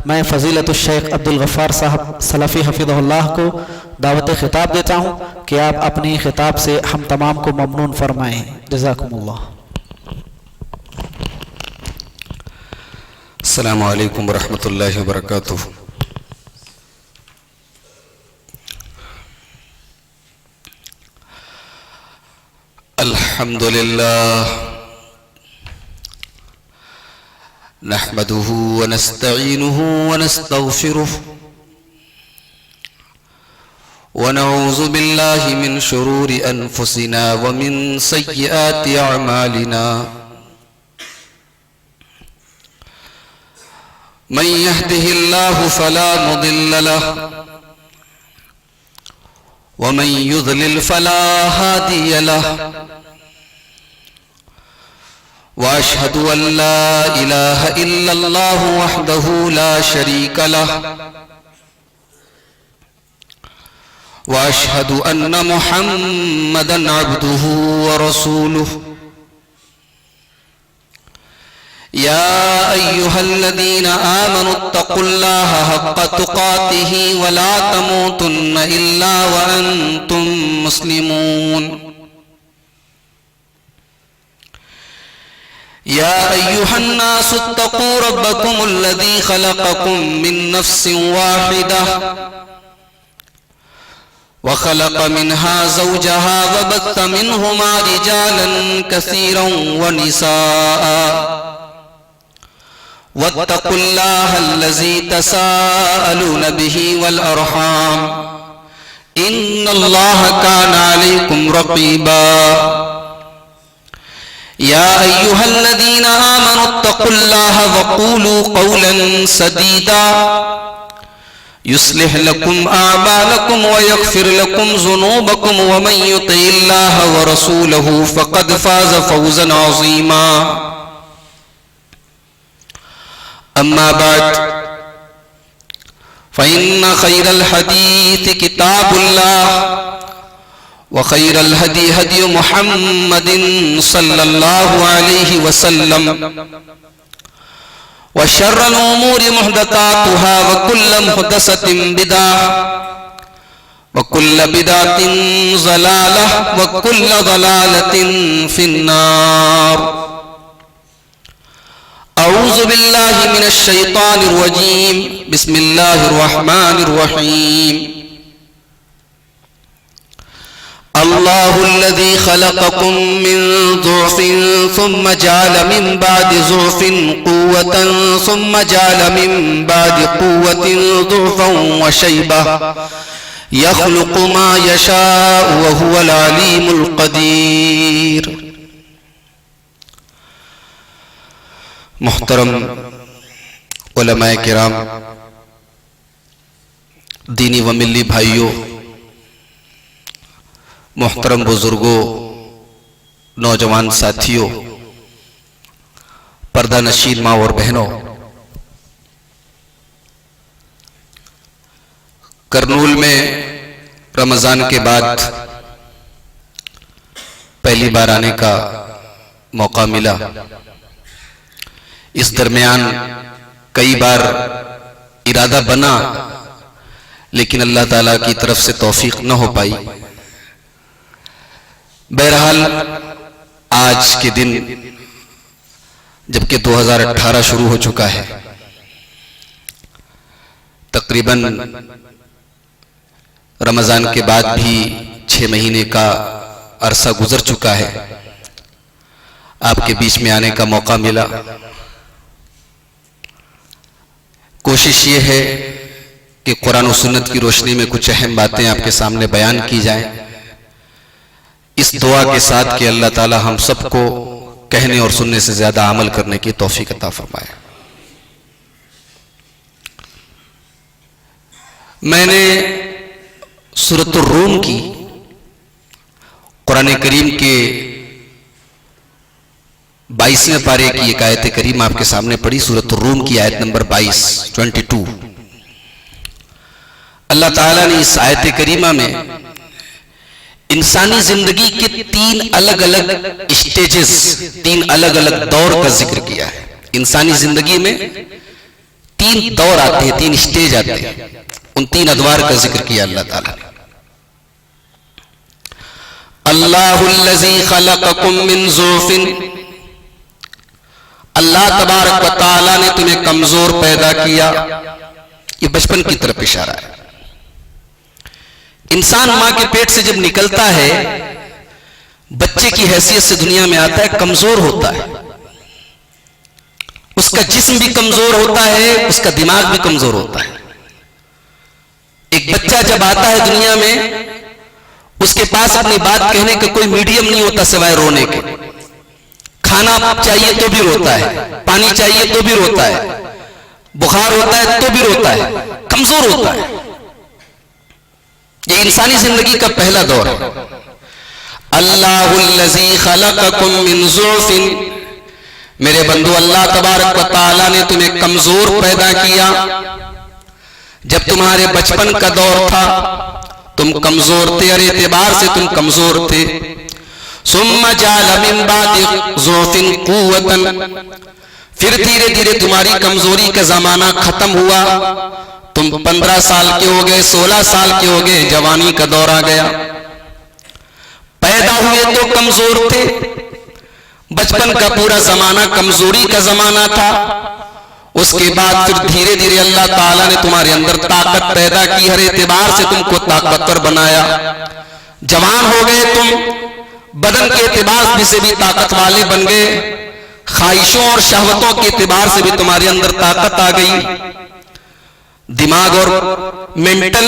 मैं फ़ज़ीलतुल शेख अब्दुल गफ़्फ़ार साहब सलफ़ी हफ़िज़हुल्लाह को दावत ख़िताब देता हूँ कि आप अपनी ख़िताब से हम तमाम को ममनून फरमाएँ। जज़ाकुमुल्लाह। अस्सलामु अलैकुम वरहमतुल्लाहि वबरकातुहू। अल्हम्दुलिल्लाह नहमदुहु व नस्तईनुहु व नस्तगफिरुहु व नऊज़ु बिल्लाहि मिन शुरूरि अनफुसिना व मिन सय्यिआति अअमालिना। मन यहदिहिल्लाहु फला मुदिल्ल लहु व मन युज़लिल फला हादिय लहु व अशहदु अन ला इलाहा इल्लल्लाहु वहदहु ला शरीका लहु व अशहदु अन्न मुहम्मदन अब्दुहु व रसूलुहु। या अय्युहल्लज़ीना आमनुत्तक़ुल्लाहा हक़्क़ तुक़ातिही व ला तमूतुन्न इल्ला व अंतुम मुस्लिमून। या अय्युहन्नासुत्तक़ू रब्बकुमुल्लज़ी ख़लक़कुम मिन नफ़्सिन वाहिदह व ख़लक़ मिन्हा ज़ौजहा व बस्स मिन्हुमा रिजालन कसीरन व निसाअ वत्तक़ुल्लाहल्लज़ी तसाअलून बिही वल अर्हाम इन्नल्लाहा काना अलैकुम रक़ीबा। या अय्युहल्लज़ीना आमनुत्तक़ुल्लाहा वक़ूलू क़ौलन सदीदा युस्लिह लकुम आमालकुम व यग़फ़िर लकुम ज़ुनूबकुम व मन युतिइल्लाहा व रसूलहु फ़क़द फ़ाज़ फ़ौज़न अज़ीमा। अम्मा बाद फ़इन्न ख़ैरल हदीस किताबुल्लाह व ख़ैरल हदी हदी मुहम्मदिन सल्लल्लाहु अलैहि वसल्लम व शर्रल उमूरि मुहदसातुहा व कुल्लु मुहदसतिन बिदअह व कुल्लु बिदअतिन ज़लालह व कुल्लु ज़लालतिन फिन्नार। अऊज़ु बिल्लाहि मिनश शैतानिर रजीम। बिस्मिल्लाहिर रहमानिर रहीम। अल्लाहुल्लज़ी ख़लक़कुम मिन ज़ुअफ़िन सुम्मा जअल मिन बादि ज़ुअफ़िन क़ुव्वतन सुम्मा जअल मिन बादि क़ुव्वतिन ज़ुअफ़न व शैबह यख़्लुक़ु मा यशाअु व हुवल अलीमुल क़दीर। मुहतरम उलमाए किराम, दीनी व मिल्ली भाइयों, मुहतरम बुजुर्गों, नौजवान साथियों, पर्दा नशीन माँ और बहनों, करनूल में रमज़ान के बाद पहली बार आने का मौका मिला। इस दरमियान कई बार इरादा बना, लेकिन अल्लाह ताला की तरफ से तौफीक न हो पाई। बहरहाल आज के दिन, जबकि 2018 शुरू हो चुका है, तकरीबन रमज़ान के बाद भी 6 महीने का अरसा गुजर चुका है, आपके बीच में आने का मौका मिला। कोशिश ये है कि कुरान और सुन्नत की रोशनी में कुछ अहम बातें आपके सामने बयान की जाएं, इस दुआ के साथ कि अल्लाह ताला हम सबको कहने और सुनने से ज्यादा अमल करने की तौफीक अता फरमाए। मैंने सूरत रूम की कुरान करीम के 22वें पारे की एक आयत करीम आपके सामने पढ़ी। सूरत रूम की आयत नंबर 22 अल्लाह ताला ने इस आयत करीमा में इंसानी जिंदगी के 3 अलग अलग स्टेजेस, 3 अलग अलग दौर का जिक्र किया है। इंसानी जिंदगी में तीन दौर आते हैं, तीन स्टेज आते हैं, उन तीन अदवार का जिक्र किया अल्लाह ताला ने। अल्लाहुल्लज़ी खलक़कुम मिन ज़ुफ़िन, अल्लाह तबारक व तआला ने तुम्हें कमजोर पैदा किया। ये बचपन की तरफ इशारा है। इंसान मां के पेट से जब निकलता है, बच्चे की हैसियत से दुनिया में आता है, कमजोर होता है, उसका जिस्म भी कमजोर होता है, उसका दिमाग भी कमजोर होता है। एक बच्चा जब आता है दुनिया में, उसके पास अपनी बात कहने का कोई मीडियम नहीं होता सिवाय रोने के। खाना चाहिए तो भी रोता है, पानी चाहिए तो भी रोता है, बुखार होता है तो भी रोता है, कमजोर होता है। ये इंसानी जिंदगी का पहला दौर है। अल्लाहुल्लज़ी खलक़कुम मिन ज़ुफ़िन, मेरे बंधु अल्लाह तबारक व तआला ने तुम्हें कमजोर पैदा किया। जब तुम्हारे बचपन का दौर था, तुम कमजोर थे, हर एतबार से तुम कमजोर थे। सुम्मा जअल मिन बादि ज़ुफ़िन क़ुव्वतन, फिर धीरे धीरे तुम्हारी कमजोरी का जमाना खत्म हुआ। तुम 15 साल के हो गए, 16 साल के हो गए, जवानी का दौर आ गया। पैदा हुए तो कमजोर थे, बचपन का पूरा जमाना कमजोरी का जमाना था। उसके बाद फिर धीरे धीरे अल्लाह ताला ने तुम्हारे अंदर ताकत पैदा की, हर एतबार से तुमको ताकतवर बनाया। जवान हो गए तुम, बदन के एतबार से भी ताकत वाले बन गए, ख्वाहिशों और शहवतों के एतबार से भी तुम्हारे अंदर ताकत आ गई। दिमाग और मेंटल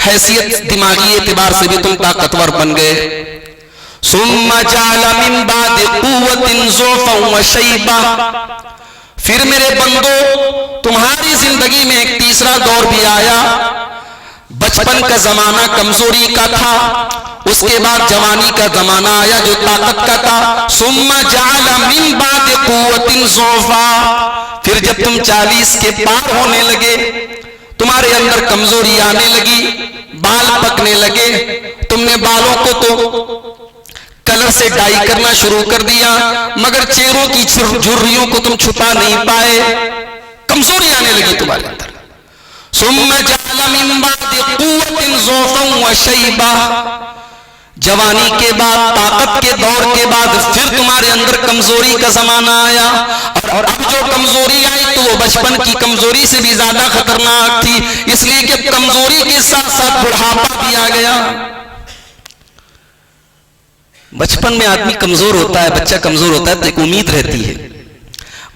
हैसियत, दिमागी एतबार से भी तुम ताकतवर बन गए। सुम्मा जअल मिन बादि क़ुव्वतिन ज़ुफ़न व शैबा, फिर मेरे बंदो तुम्हारी जिंदगी में एक तीसरा दौर भी आया। बचपन का जमाना कमजोरी का था, उसके बाद जवानी का जमाना आया जो ताकत का था। सुम्मा जअल मिन बादि क़ुव्वतिन ज़ुफ़ा, फिर जब तुम 40 के पार होने लगे, तुम्हारे अंदर कमजोरी आने लगी, बाल पकने लगे, तुमने बालों को तो कलर से डाई करना शुरू कर दिया, मगर चेहरों की झुर्रियों को तुम छुपा नहीं पाए, कमजोरी आने लगी तुम्हारे अंदर। सुम्मा जअल मिन बादि क़ुव्वतिन ज़ुफ़न व शैबा, जवानी के बाद, ताकत के दौर के बाद फिर तुम्हारे अंदर कमजोरी का जमाना आया। और अब जो कमजोरी आई तो वो बचपन की कमजोरी से भी ज्यादा खतरनाक थी, इसलिए कि कमजोरी के साथ साथ बुढ़ापा भी आ गया। बचपन में आदमी कमजोर होता है, बच्चा कमजोर होता है तो एक उम्मीद रहती है।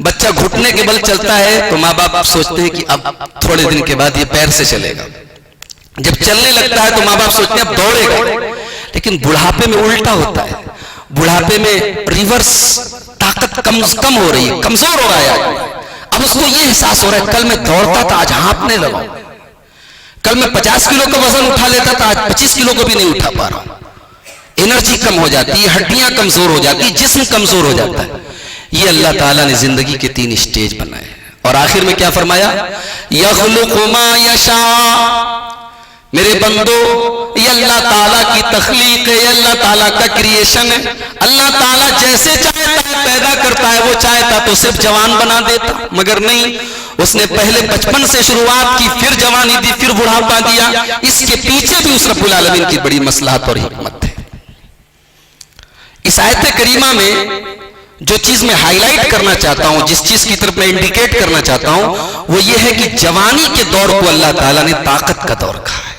बच्चा घुटने के बल चलता है तो माँ बाप सोचते हैं कि अब थोड़े दिन के बाद ये पैर से चलेगा। जब चलने लगता है तो माँ बाप सोचते हैं अब दौड़ेगा। लेकिन बुढ़ापे में उल्टा होता है, बुढ़ापे में रिवर्स, ताकत कम हो रही है, कमजोर हो रहा है। अब उसको ये एहसास हो रहा है कल मैं दौड़ता था आज हाँफने लगा, कल मैं 50 किलो का वजन उठा लेता था आज 25 किलो को भी नहीं उठा पा रहा। एनर्जी कम हो जाती है, हड्डियां कमजोर हो जाती है, जिस्म कमजोर हो जाता है। ये अल्लाह ताला ने जिंदगी के 3 स्टेज बनाए। और आखिर में क्या फरमाया, यख़्लुक़ु मा यशा, मेरे बंदो ये अल्लाह ताला की तख्लीक है, अल्लाह ताला का क्रिएशन है। अल्लाह ताला जैसे चाहता है पैदा करता है, वो चाहता तो सिर्फ जवान बना देता, मगर नहीं, उसने पहले बचपन से शुरुआत की, फिर जवानी दी, फिर बुढ़ापा दिया। इसके पीछे भी उस रब्बुल आलमीन की बड़ी मसलहत और हिकमत है। इस आयत करीमा में जो चीज मैं हाईलाइट करना चाहता हूं, जिस चीज की तरफ मैं इंडिकेट करना चाहता हूं, वो ये है कि जवानी के दौर को अल्लाह ताला ने ताकत का दौर कहा है।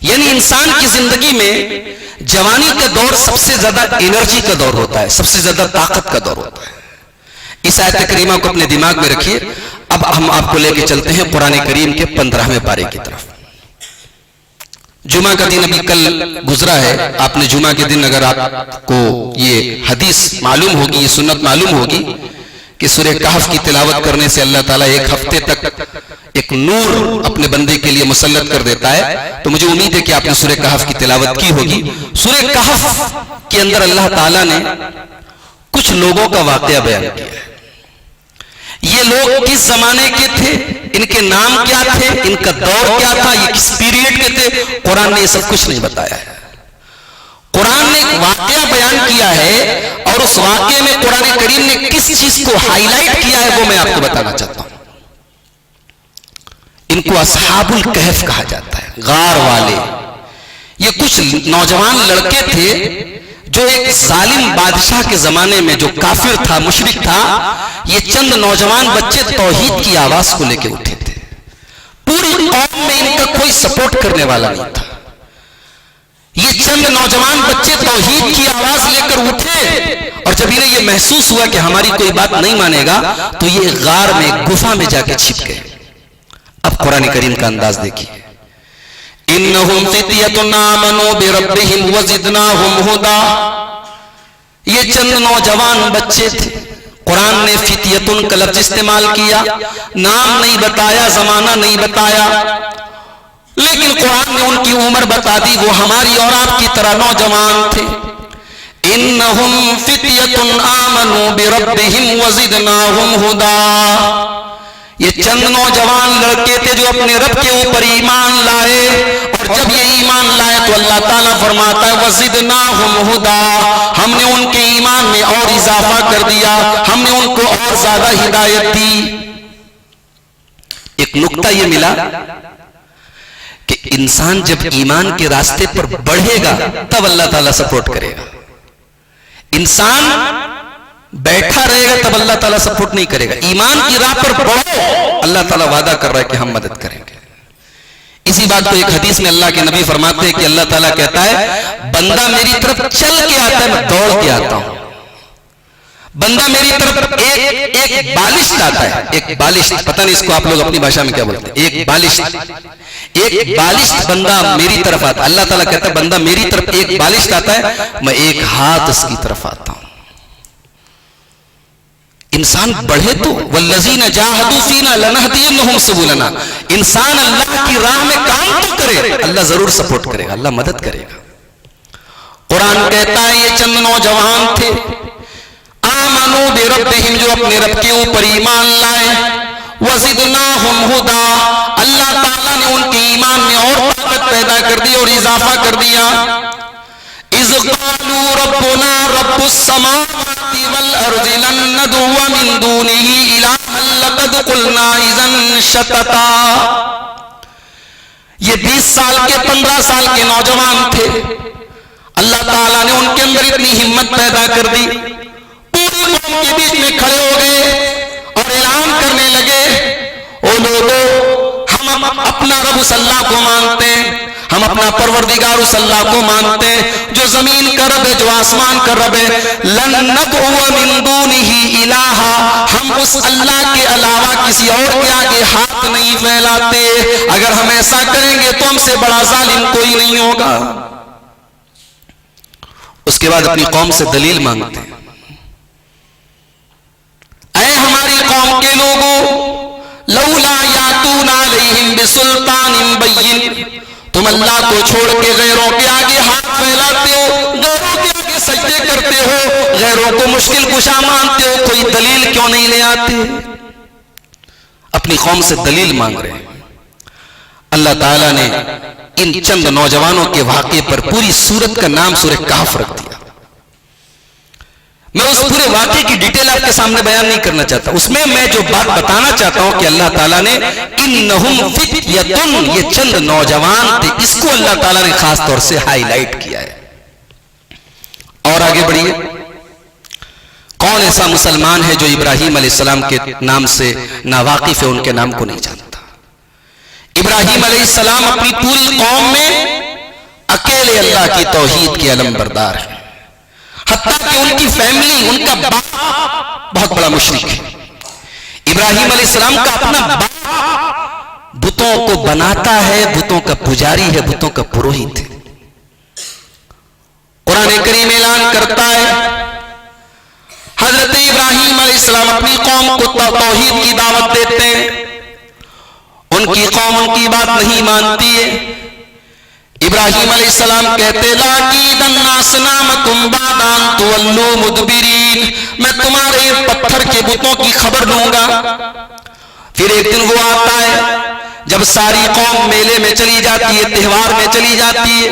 यानी इंसान की जिंदगी में जवानी का दौर सबसे ज्यादा एनर्जी का दौर होता है, सबसे ज्यादा ताकत का दौर होता है। इस आयत करीमा को अपने दिमाग में रखिए। अब हम आपको लेके चलते हैं कुरान करीम के 15वें पारे की तरफ। जुमा का दिन अभी कल गुजरा है। आपने जुमा के दिन अगर आपको ये हदीस मालूम होगी, ये सुन्नत मालूम होगी कि सूरह कहफ की तिलावत करने से अल्लाह ताला एक हफ्ते तक एक नूर अपने बंदे के लिए मुसल्लत कर देता है। तो मुझे उम्मीद है कि आपने सूरह कहफ की तिलावत की होगी। सूरह कहफ के अंदर अल्लाह ताला ने कुछ लोगों का वाकया बयान किया है। ये लोग किस जमाने के थे, इनके नाम क्या थे, इनका दौर क्या था, ये किस पीरियड के थे, कुरान ने ये सब कुछ नहीं बताया है। कुरान ने एक वाकया बयान किया है और उस वाकये में कुरान करीम ने किस चीज को हाईलाइट किया है वो मैं आपको बताना चाहता हूं। इनको असहाबुल कहफ कहा जाता है, गार वाले। ये कुछ नौजवान लड़के थे जो एक जालिम बादशाह के जमाने में, जो काफिर था, मुशरिक था, ये चंद नौजवान बच्चे तौहीद की आवाज को लेकर उठे थे। पूरी कौम में इनका कोई सपोर्ट करने वाला नहीं था। ये चंद नौजवान बच्चे तौहीद की आवाज लेकर उठे और जब इन्हें यह महसूस हुआ कि हमारी कोई बात नहीं मानेगा, तो ये गार में, गुफा में जाके छिप गए। अब कुरान करीम का अंदाज देखिए, इन्नहुम फित्यतुन आमनू बिरब्बिहिम वज़िदनाहुम हुदा। ये चंद नौजवान बच्चे थे। कुरान ने फित्यतुन का लफ्ज इस्तेमाल किया, नाम नहीं बताया, जमाना नहीं बताया, लेकिन कुरान ने उनकी उम्र बता दी। वो हमारी और आपकी तरह नौजवान थे। इन्नहुम फित्यतुन आमनू बिरब्बिहिम वज़िदनाहुम हुदा। ये चंद नौजवान लड़के थे जो अपने रब के ऊपर ईमान लाए, और जब ये ईमान लाए तो अल्लाह ताला फरमाता है वज़िदनाहुम हुदा, हमने उनके ईमान में और इजाफा कर दिया, हमने उनको और ज्यादा हिदायत दी। एक नुक्ता ये मिला कि इंसान जब ईमान के रास्ते पर बढ़ेगा तब अल्लाह ताला सपोर्ट करेगा। इंसान बैठा रहेगा तब अल्लाह ताला सपोर्ट नहीं करेगा। ईमान की राह पर बढ़ो, अल्लाह ताला वादा कर रहा है कि हम मदद करेंगे। इसी बात को एक हदीस में अल्लाह के नबी फरमाते हैं कि अल्लाह ताला कहता है, बंदा मेरी तरफ चल के आता है, मैं दौड़ के आता हूं। बंदा मेरी तरफ एक बालिश आता है, एक बालिश, पता नहीं इसको आप लोग अपनी भाषा में क्या बोलते हैं, एक बालिश बंदा मेरी तरफ आता है। अल्लाह ताला कहता है बंदा मेरी तरफ एक बालिश आता है, मैं एक हाथ उसकी तरफ आता हूं। इंसान बढ़े तो वल्लज़ीना जाहदू फीना लनहदियन्नहुम सुबुलना। इंसान अल्लाह की राह में काम तो करे, अल्लाह जरूर सपोर्ट करेगा, अल्लाह मदद करेगा। कुरान कहता है ये चंद नौजवान थे, आमनू बिरब्बिहिम, जो अपने रब के ऊपर ईमान लाए, वज़िदनाहुम हुदा, अल्लाह ताला ने उनके ईमान में और ताकत पैदा कर दी और इजाफा कर दिया। इज़ क़ालू रब्बुना रब्बुस समावाति वल अर्ज़ि लन नदउवा मिन दूनिही इलाहन लक़द क़ुलना इज़न शतता। ये 20 साल के, 15 साल के नौजवान थे। अल्लाह ताला ने उनके अंदर इतनी हिम्मत पैदा कर दी, पूरी कौम के बीच में खड़े हो गए और ऐलान करने लगे, ओ लोगों, हम अपना रब उस अल्लाह को मानते हैं, हम अपना परवरदिगार उस अल्लाह को मानते हैं जो जमीन का रब है, जो आसमान का रब है। लन नदउवा मिन दूनिही इलाहा, हम उस अल्लाह के अलावा किसी और के आगे हाथ नहीं फैलाते। अगर हम ऐसा करेंगे तो हमसे बड़ा जालिम कोई नहीं होगा। उसके बाद अपनी कौम से दलील मांगते हैं, ऐ हमारी कौम के लोगों, लौला यातूना अलैहिम बिसुल्तानिन बय्यिन, तुम अल्लाह को छोड़ के गैरों के आगे हाथ फैलाते हो, गैरों के आगे सजदे करते हो, गैरों को मुश्किल कुशा मानते हो, कोई दलील क्यों नहीं ले आते? अपनी कौम से दलील मांग रहे हैं। अल्लाह ताला ने इन चंद नौजवानों के वाक़े पर पूरी सूरत का नाम सूरह कहफ रख दिया। मैं उस पूरे वाक़े की डिटेल आपके सामने बयान नहीं करना चाहता। उसमें मैं जो बात बताना चाहता हूं कि अल्लाह ताला ने इन्नहुम फित्यतुन, ये चंद नौजवान थे, इसको अल्लाह ताला ने खास तौर से हाईलाइट किया है। और आगे बढ़िए, कौन ऐसा मुसलमान है जो इब्राहिम अलैहिस्सलाम के नाम से नावाकिफ है, उनके नाम को नहीं जानता? इब्राहिम अलैहिस्सलाम अपनी पूरी कौम में अकेले अल्लाह की तौहीद के अलमबरदार है। हत्ता कि उनकी फैमिली, उनका बाप बहुत बड़ा मुशरिक है। इब्राहिम अलैहिस्सलाम का अपना बाप बुतों को बनाता है, बुतों का पुजारी है, बुतों का पुरोहित है। कुरान करीम ऐलान करता है, हजरत इब्राहिम अलैहिस्सलाम अपनी कौम को तौहीद की दावत देते हैं, उनकी कौम उनकी बात नहीं मानती है। इब्राहिम अलैहिस्सलाम कहते, मैं तुम्हारे पत्थर के बुतों की खबर लूंगा। फिर एक दिन वो आता है जब सारी कौम मेले में चली जाती है, त्योहार में चली जाती है।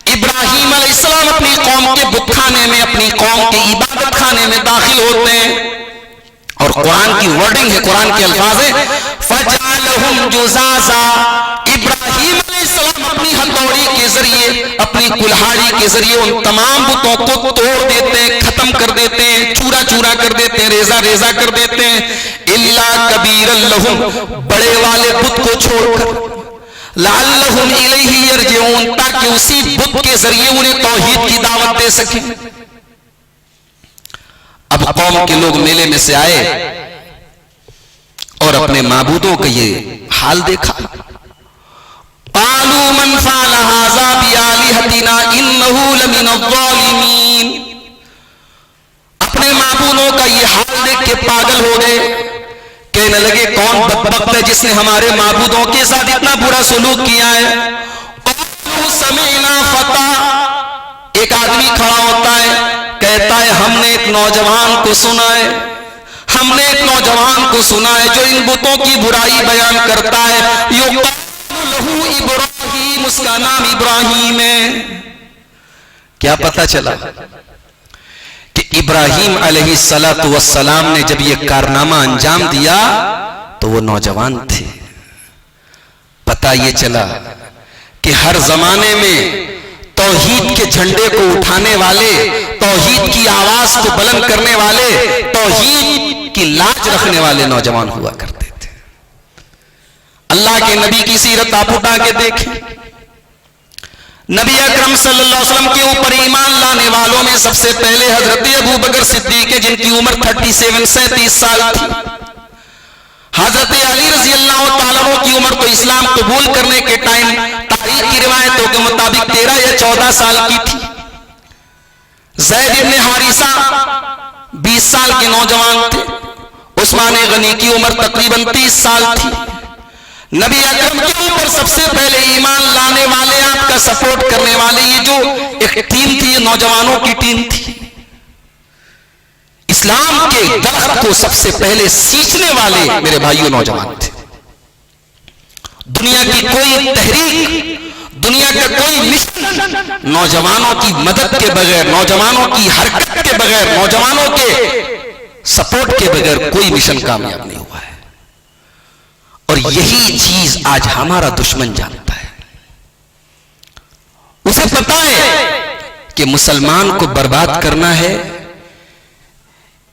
इब्राहिम अलैहिस्सलाम अपनी कौम के बुत खाने में, अपनी कौम के इबादत खाने में दाखिल होते हैं, और कुरान की वर्डिंग है, कुरान के अल्फाज है, फजालहू लहुम जुज़ाज़ा, इब्राहीम अलैहिस्सलाम अपनी हथौड़ी के जरिए, अपनी कुल्हाड़ी के जरिए उन तमाम बुतों को तोड़ देते हैं, खत्म कर देते हैं, चूरा चूरा कर देते हैं, रेजा रेजा कर देते हैं। इल्ला कबीरन लहुम, बड़े वाले बुत को छोड़कर, लअल्लहुम इलैहि यरजिऊन, ताकि उसी बुत के जरिए उन्हें तौहीद की दावत दे सके। अब कौम के लोग मेले में से आए और अपने माबूदों का ये हाल देखा। क़ालू मन फ़अल हाज़ा बिआलिहतिना इन्नहु लमिनज़्ज़ालिमीन, अपने माबूदों का ये हाल देख के पागल हो गए। कहने लगे कौन बदबख्त है जिसने हमारे माबूदों के साथ इतना बुरा सलूक किया है। समीना फता, एक आदमी खड़ा होता है, कहता है हमने एक नौजवान को सुना है, हमने एक नौजवान को सुना है जो इन बुतों की बुराई बयान करता है। लहू इब्राहीम, उसका नाम इब्राहीम है। क्या पता चला कि इब्राहीम अलैहिस्सलातु वस्सलाम ने जब यह कारनामा अंजाम दिया तो वो नौजवान थे। पता ये चला कि हर जमाने में तौहीद के झंडे को उठाने वाले, तौहीद की आवाज को बुलंद करने वाले, तौहीद की लाज रखने वाले नौजवान हुआ करते थे। अल्लाह के नबी की सीरत आप उठा के देखें। नबी अकरम सल्लल्लाहु अलैहि वसल्लम के ऊपर ईमान लाने वालों में सबसे पहले हजरत अबू बकर सिद्दीक है, जिनकी उम्र 37 साल थी। हजरत अली रजी अल्लाह तआला अन्हु की उम्र तो इस्लाम कबूल करने के टाइम तारीख की रिवायतों के मुताबिक 13 या 14 साल की थी। ज़ैद इब्न हारिसा 20 साल के नौजवान थे। उस्मान गनी की उम्र तकरीबन 30 साल थी। नबी अकरम के ऊपर सबसे पहले ईमान लाने वाले, आपका सपोर्ट करने वाले, ये जो एक टीम थी, ये नौजवानों की टीम थी। इस्लाम के दरख्त को सबसे पहले सींचने वाले मेरे भाइयों नौजवान थे। दुनिया की कोई तहरीक, दुनिया का कोई मिशन नौजवानों की मदद के बगैर, नौजवानों की हरकत के बगैर, नौजवानों के सपोर्ट के बगैर कोई मिशन कामयाब नहीं हुआ है। और यही चीज आज हमारा दुश्मन जानता है। उसे पता है कि मुसलमान को बर्बाद करना है,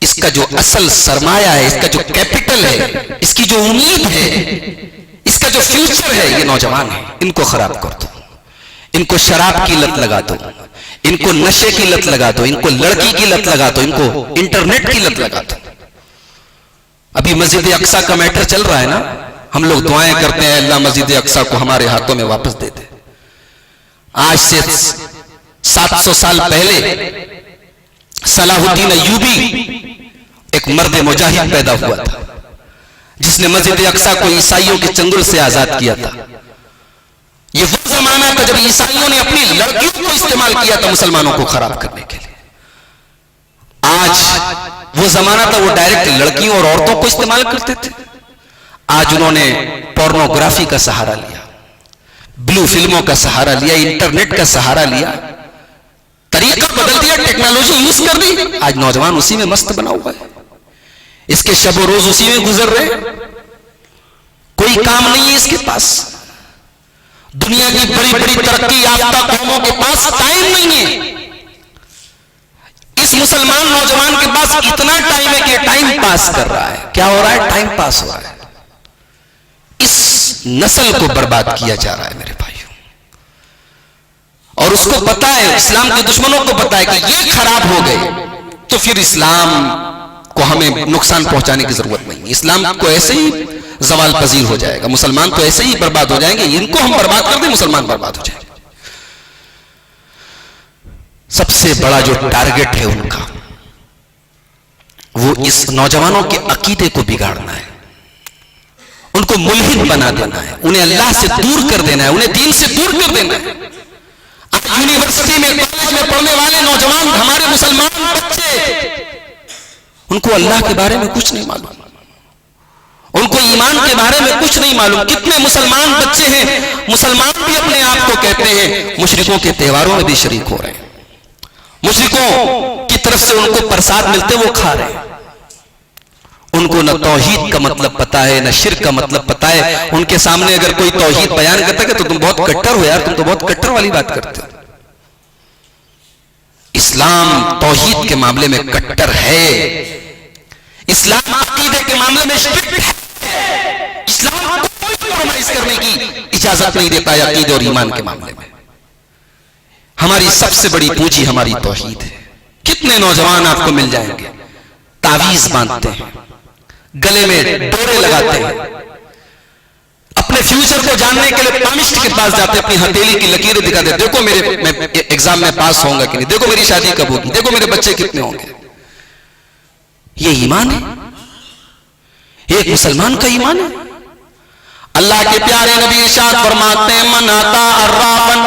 इसका जो असल सरमाया है, इसका जो कैपिटल है, इसकी जो उम्मीद है, इसका जो फ्यूचर है, ये नौजवान है। इनको खराब कर दो, इनको शराब की लत लगा दो, इनको नशे की लत लगा दो, इनको लड़की की लत लगा दो, इनको इंटरनेट की लत लगा दो। अभी मस्जिद अक्सा का मैटर चल रहा है ना, हम लोग दुआएं करते हैं अल्लाह मस्जिद अक्सा को हमारे हाथों में वापस दे दे। आज से 700 साल पहले सलाहुद्दीन अय्यूबी एक मर्द मुजाहिद पैदा हुआ था, जिसने मस्जिद अक्सा को ईसाइयों के चंगुल से आजाद किया था। यह वो जमाना था जब ईसाइयों ने अपनी लड़कियों को इस्तेमाल किया था मुसलमानों को खराब करने के लिए। आज वो जमाना था, वो डायरेक्ट लड़कियों और औरतों को इस्तेमाल करते थे। आज उन्होंने पोर्नोग्राफी का सहारा लिया, ब्लू फिल्मों का सहारा लिया, इंटरनेट का सहारा लिया, तरीका बदल दिया, टेक्नोलॉजी यूज कर दी। आज नौजवान उसी में मस्त बना हुआ है, इसके शब रोज उसी में गुजर रहे, कोई काम नहीं है इसके पास। दुनिया की बड़ी बड़ी तरक्की याफ्ता कौमों के पास टाइम नहीं है। इस मुसलमान नौजवान के पास इतना टाइम है कि टाइम पास कर रहा है। क्या हो रहा है? टाइम पास हो रहा है। इस नस्ल को बर्बाद किया जा रहा है मेरे भाइयों, और उसको पता है, इस्लाम के दुश्मनों को पता है कि ये खराब हो गए तो फिर इस्लाम को हमें नुकसान पहुंचाने की जरूरत नहीं। इस्लाम को ऐसे ही जवाल पजीर हो जाएगा, मुसलमान तो ऐसे ही बर्बाद हो जाएंगे। इनको हम बर्बाद कर दें, मुसलमान बर्बाद हो जाएंगे। सबसे बड़ा जो टारगेट है उनका, वो इस नौजवानों के अकीदे को बिगाड़ना है, उनको मुल्हिद बना देना है, उन्हें अल्लाह से दूर कर देना है, उन्हें दीन से दूर कर देना है। आज यूनिवर्सिटी में, कॉलेज में पढ़ने वाले नौजवान, हमारे मुसलमान बच्चे, उनको अल्लाह के बारे में कुछ नहीं मालूम, उनको ईमान के बारे में कुछ नहीं मालूम। कितने मुसलमान बच्चे हैं, मुसलमान भी अपने आप को कहते हैं, मुशरिकों के त्योहारों में भी शरीक हो रहे हैं, मुशरिकों की तरफ से उनको प्रसाद मिलते वो खा रहे हैं, उनको न तौहीद का मतलब पता है न शिर्क का मतलब पता है। उनके सामने अगर कोई तौहीद बयान करता है तो तुम बहुत कट्टर हो यार, तुम तो बहुत कट्टर वाली बात करते हो। इस्लाम तौहीद के मामले में कट्टर है, इस्लाम अकीदे के मामले में स्ट्रिक्ट है। इस्लाम कोई कॉम्प्रोमाइज करने की इजाजत नहीं देता है अकीदे और ईमान के मामले में। हमारी सबसे बड़ी पूंजी हमारी तौहीद है। कितने नौजवान आपको मिल जाएंगे तावीज बांधते हैं, गले में डोरे लगाते हैं, अपने फ्यूचर को जानने के लिए पामिस्ट के पास जाते हैं, अपनी हथेली की लकीरें दिखाते हैं, देखो मैं एग्जाम में पास होऊंगा कि नहीं, देखो मेरी शादी कब होगी, देखो मेरे बच्चे कितने होंगे। ये ईमान है, एक मुसलमान का ईमान है। अल्लाह के प्यारे नबी इरशाद फरमाते हैं, मन आता अर्राफन,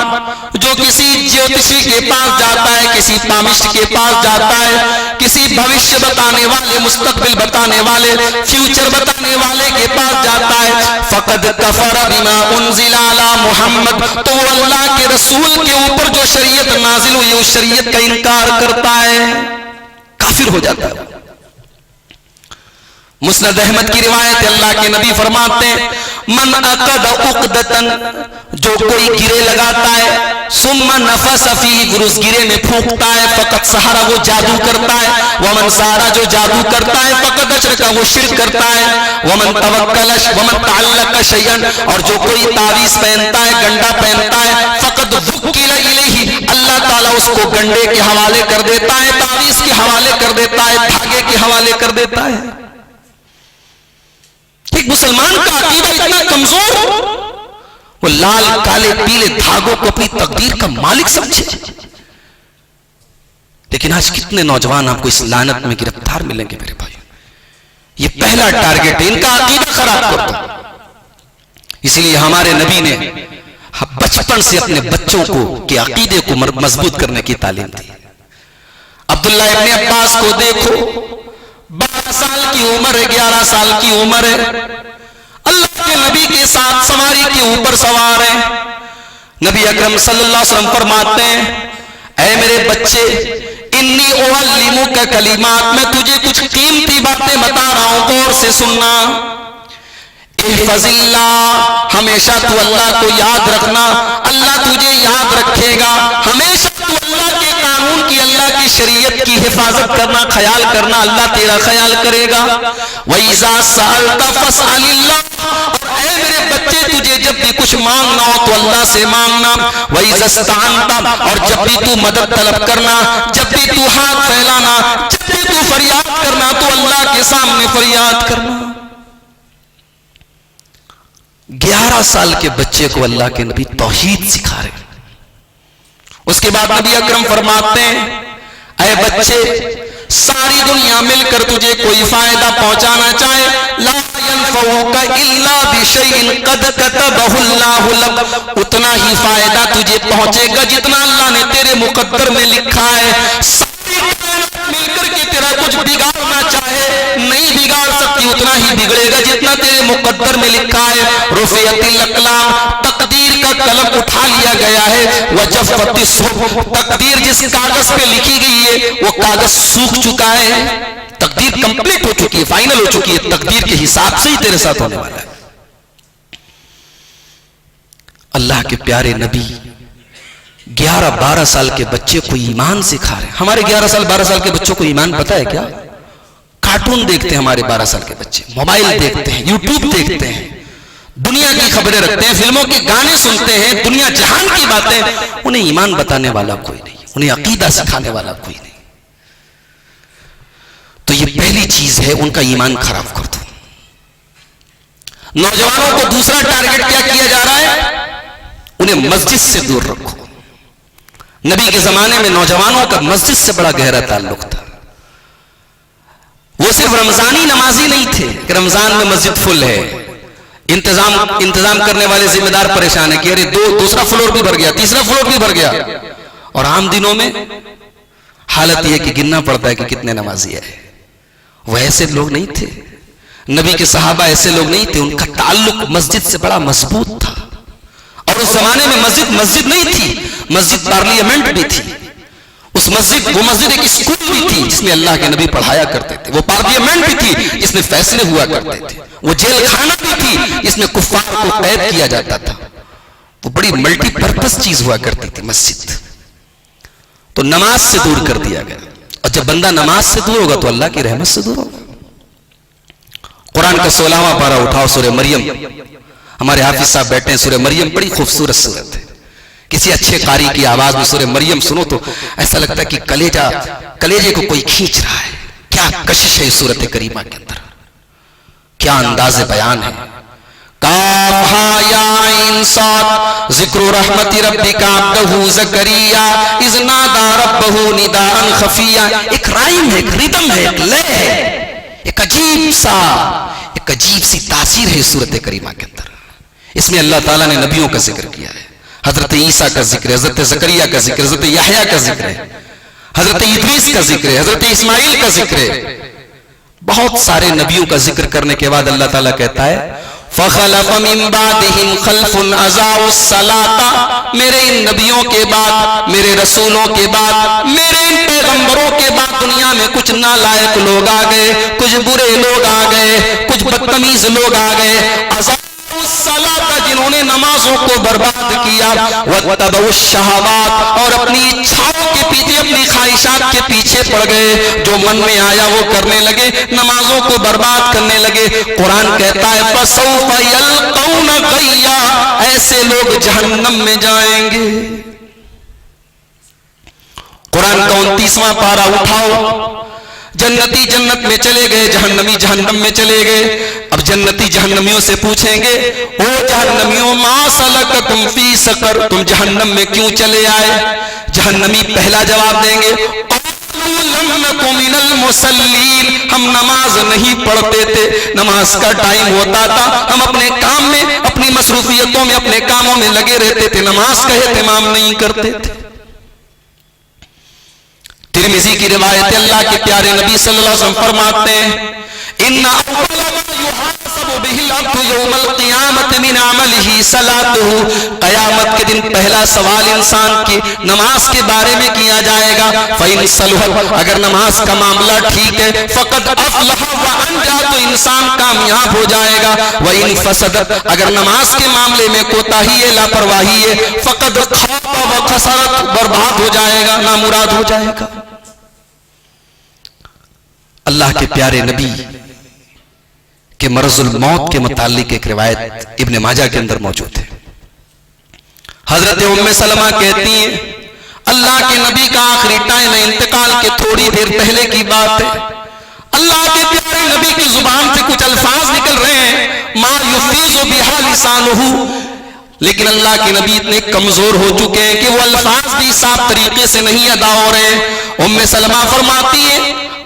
जो किसी ज्योतिषी के पास जाता है, किसी पामिस्ट के पास जाता है, किसी भविष्य बताने वाले, मुस्तकबिल बताने वाले, फ्यूचर बताने वाले के पास जाता है, फकद कफर बिमा उनजिला अला मुहम्मद, तो अल्लाह के रसूल के ऊपर जो शरीयत नाजिल हुई उस शरीयत का इनकार करता है, काफिर हो जाता है। मुस्नद अहमद की रिवायत है, अल्लाह के नबी फरमाते हैं, मन अकद उक़दतन, जो कोई गिरे लगाता है, सुम्मा नफस फी, उस गिरे में फूंकता है, फकत सहारा, वो जादू करता है, वमन सारा, जो जादू करता है, फकत अशरका, वो शिर्क करता है, वमन तवक्कल वमन तअल्लक शैअन, और जो कोई तावीज पहनता है, गंडा पहनता है, फकत वुक्किल इलैहि, अल्लाह ताला उसको गंडे के हवाले कर देता है, तावीज के हवाले कर देता है, धागे के हवाले कर देता है। एक मुसलमान का अकीदा इतना कमजोर, वो लाल काले पीले धागों को अपनी तकदीर का मालिक समझे। लेकिन आज कितने नौजवान आपको इस लानत में गिरफ्तार मिलेंगे मेरे भाई। ये पहला टारगेट है, इनका अकीदा खराब कर दो। इसलिए हमारे नबी ने बचपन से अपने बच्चों को के अकीदे को मजबूत करने की तालीम दी। अब्दुल्लाह इब्ने अब्बास को देखो, 12 साल की उम्र है, 11 साल की उम्र है, अल्लाह के नबी के साथ सवारी के ऊपर सवार है। नबी अकरम सल्लल्लाहु अलैहि वसल्लम फरमाते हैं, ऐ मेरे बच्चे, इन्नी उअल्लिमुका कलिमात, मैं तुझे कुछ कीमती बातें बता रहा हूं, गौर से सुनना। इहफज़िल्लाह, हमेशा तू अल्लाह को याद रखना, अल्लाह तुझे याद रखेगा। हमेशा तू अल्लाह के कानून की, अल्लाह की शरीयत की हिफाजत करना, ख्याल करना, अल्लाह तेरा ख्याल करेगा। वइज़ा सअलता फस्अलिल्लाह, और ऐ मेरे बच्चे, तुझे जब भी कुछ मांगना हो तो अल्लाह से मांगना। वइज़ा इस्तअनता, और जब भी तू मदद तलब करना, जब भी तू हाथ फैलाना, जब भी तू फरियाद करना, तो अल्लाह के सामने फरियाद करना। 11 साल के बच्चे को अल्लाह के नबी तौहीद सिखा रहे। उसके बाद नबी अकरम फरमाते हैं, ऐ बच्चे, सारी दुनिया मिलकर तुझे कोई फायदा पहुंचाना चाहे, ला यनफउका इल्ला बिशैइन कद कतबहु अल्लाहु लक, उतना ही फायदा तुझे पहुंचेगा जितना अल्लाह ने तेरे मुकद्दर में लिखा है। सारी कायनात मिलकर के तेरा कुछ बिगाड़ना चाहे, नहीं बिगाड़ सकती, उतना ही बिगड़ेगा जितना तेरे मुकद्दर में लिखा है। रुफियतिल अक़लाम, तकदीर का कलम उठा लिया गया है। वजफ़तिस सुहफ़, तकदीर जिस कागज पे लिखी गई है वो कागज सूख चुका है, तकदीर कंप्लीट हो चुकी है, फाइनल हो चुकी है, तकदीर के हिसाब से ही तेरे साथ होने वाला है। अल्लाह के प्यारे नबी 11-12 साल के बच्चे को ईमान सिखा रहे हैं। हमारे 11 साल 12 साल के बच्चों को ईमान पता है क्या? कार्टून देखते हैं हमारे 12 साल के बच्चे, मोबाइल देखते हैं, यूट्यूब देखते हैं, दुनिया की खबरें रखते हैं, फिल्मों के गाने सुनते हैं, दुनिया जहान की बातें। उन्हें ईमान बताने वाला कोई नहीं, उन्हें अकीदा सिखाने वाला कोई नहीं। तो ये पहली चीज है, उनका ईमान खराब कर दो। नौजवानों को दूसरा टारगेट क्या किया जा रहा है? उन्हें मस्जिद से दूर रखो। नबी के जमाने में नौजवानों का मस्जिद से बड़ा गहरा ताल्लुक था। वो सिर्फ रमजानी नमाजी नहीं थे कि रमजान में मस्जिद फुल है, इंतजाम करने वाले जिम्मेदार परेशान है कि अरे दूसरा फ्लोर भी भर गया, तीसरा फ्लोर भी भर गया। और आम दिनों में हालत यह कि गिनना पड़ता है कि कितने नमाजी है। वह ऐसे लोग नहीं थे, नबी के सहाबा ऐसे लोग नहीं थे, उनका ताल्लुक मस्जिद से बड़ा मजबूत था। और उस जमाने में मस्जिद नहीं थी, मस्जिद पार्लियामेंट भी थी। उस मस्जिद, वो मस्जिद एक स्कूल भी थी जिसमें अल्लाह के नबी पढ़ाया करते थे, वो पार्लियामेंट भी थी जिसमें फैसले हुआ करते थे, वो जेल खाना भी थी जिसमें कुफ्फार को कैद किया जाता था। वो बड़ी मल्टीपर्पज चीज हुआ करती थी मस्जिद। तो नमाज से दूर कर दिया गया, और जब बंदा नमाज से दूर होगा तो अल्लाह की रहमत से दूर होगा। कुरान का 16वां पारा उठाओ, सूरह मरियम, हमारे हाफिज साहब बैठे हैं, सूरह मरियम बड़ी खूबसूरत सूरत है। किसी अच्छे कारी की आवाज में सूरह मरियम सुनो तो ऐसा लगता है कि कलेजे को कोई खींच रहा है। क्या कशिश है इस सूरत करीमा के अंदर, क्या अंदाज़ बयान है। काफ़ा या आइन साद ज़िक्र रहमति रब्बिका अब्दहु ज़करिया इज़ नादा रब्बहु निदाअन खफिया। एक राइम है, एक रिदम है, एक लय है, एक अजीब सी तासीर है इस सूरत करीमा के अंदर। इसमें अल्लाह ताला ने नबियों का जिक्र किया है, हजरत ईसा का जिक्र है, हजरत ज़करिया का जिक्र है, हजरत याहया का जिक्र है, हजरत इद्रीस का जिक्र है, हजरत इस्माइल का जिक्र है। बहुत सारे नबियों का जिक्र करने के बाद अल्लाह ताला कहता है फ़ख़लफ़ मिन बादिहिम ख़ल्फ़ुन अज़ाउस सलाता, मेरे इन नबियों के बाद, मेरे रसूलों के बाद, मेरे इन पैगंबरों के बाद दुनिया में कुछ नालायक लोग आ गए, कुछ बुरे लोग आ गए, कुछ बदतमीज लोग आ गए। अज़ाउस सलाता, जिन्होंने नमाजों को बर्बाद किया, वत्तबउश शहवात, और अपनी इच्छाओं के पीछे, अपनी ख्वाहिशात के पीछे पड़ गए, जो मन में आया वो करने लगे, नमाजों को बर्बाद करने लगे। कुरान कहता है फसौफ यल्क़ौन गय्या, ऐसे लोग जहन्नम में जाएंगे। कुरान का 29वां पारा उठाओ, जन्नती जन्नत में चले गए, जहन्नमी जहन्नम में चले गए। अब जन्नती जहन्नमियों से पूछेंगे, ओ जहन्नमियों मा सलककुम फी सकर, तुम जहन्नम में क्यों चले आए? जहन्नमी पहला जवाब देंगे, लम नकु मिनल मुसल्लीन, हम नमाज नहीं पढ़ते थे, नमाज का टाइम होता था, हम अपने काम में, अपनी मसरूफियतों में, अपने कामों में लगे रहते थे, नमाज का एहतमाम नहीं करते थे। तिरमिज़ी की रिवायत, अल्लाह के प्यारे नबी सल्लल्लाहु अलैहि वसल्लम फरमाते हैं इन्ना अव्वला मा युहासबु बिहिल अब्दु यौमल क़ियामत मिन अमलिही सलातुहु, क़यामत के दिन पहला सवाल इंसान की नमाज के बारे में किया जाएगा। फ़इन सलुहत, अगर नमाज का मामला ठीक है, फ़क़द अफ़लह व अंजा, तो इंसान कामयाब हो जाएगा। व इन फसदत, अगर नमाज के मामले में कोताही है, लापरवाही है, फ़क़द ख़ाब व खसरत, बर्बाद हो जाएगा, नामुराद हो जाएगा। अल्लाह के प्यारे नबी के मरजुल मौत के मुतालिक एक रिवायत इब्ने माजा के अंदर मौजूद है। हजरत उम्मे सलमा कहती हैं, अल्लाह के नबी का आखिरी टाइम है, इंतकाल के थोड़ी देर पहले की बात है। अल्लाह के प्यारे नबी की जुबान से कुछ अल्फाज निकल रहे हैं, मा युफीज़ु बिहा लिसानुहु, लेकिन अल्लाह के नबी इतने कमजोर हो चुके हैं कि वो अल्फाज भी साफ तरीके से नहीं अदा हो रहे। उम्मे सलमा फरमाती है,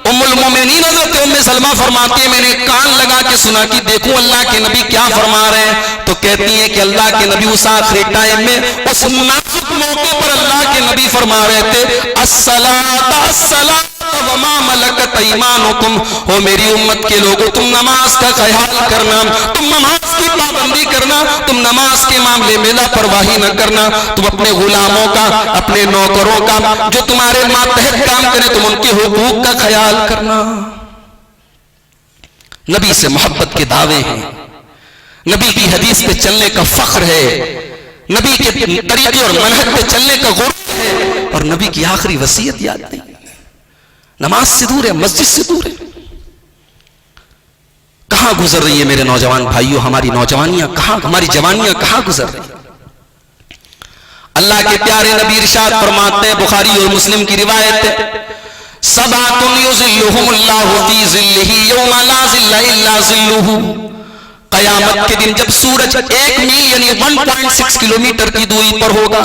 उम्मुल मोमिनीन हज़रत उम्मे सलमा फरमाती है, मैंने कान लगा के सुना कि देखूं अल्लाह के नबी क्या फरमा रहे हैं। तो कहती हैं कि अल्लाह के नबी उस आखिरी टाइम में, उस नाजुक मौके पर अल्लाह के नबी फरमा रहे थे अस्सलात अस्सलात व मा मलकत ईमानुकुम, हो मेरी उम्मत के लोगों, तुम नमाज का ख्याल करना, तुम नमाज की पाबंदी करना, तुम नमाज के मामले में लापरवाही न करना, तुम अपने गुलामों का, अपने नौकरों का, जो तुम्हारे मातहत काम करें, तुम उनके हुकूक का ख्याल करना। नबी से मोहब्बत के दावे हैं, नबी की हदीस पे चलने का फख्र है, नबी के तरीके और मनहज पे चलने का गुरूर है, और नबी की आखिरी वसीयत याद नहीं। नमाज से दूर है, मस्जिद से दूर है। कहां गुजर रही है मेरे नौजवान भाइयों, हमारी नौजवानियां कहां, हमारी जवानियां कहां गुजर रही है। अल्लाह के प्यारे नबी इरशाद फरमाते हैं, बुखारी और मुस्लिम की रिवायत है, सबातुन युज़िल्लुहुमुल्लाहु फी ज़िल्लिही यौमा ला ज़िल्ला इल्ला ज़िल्लुहु, क़यामत के दिन जब सूरज 1 मील यानी 1.6 किलोमीटर की दूरी पर होगा,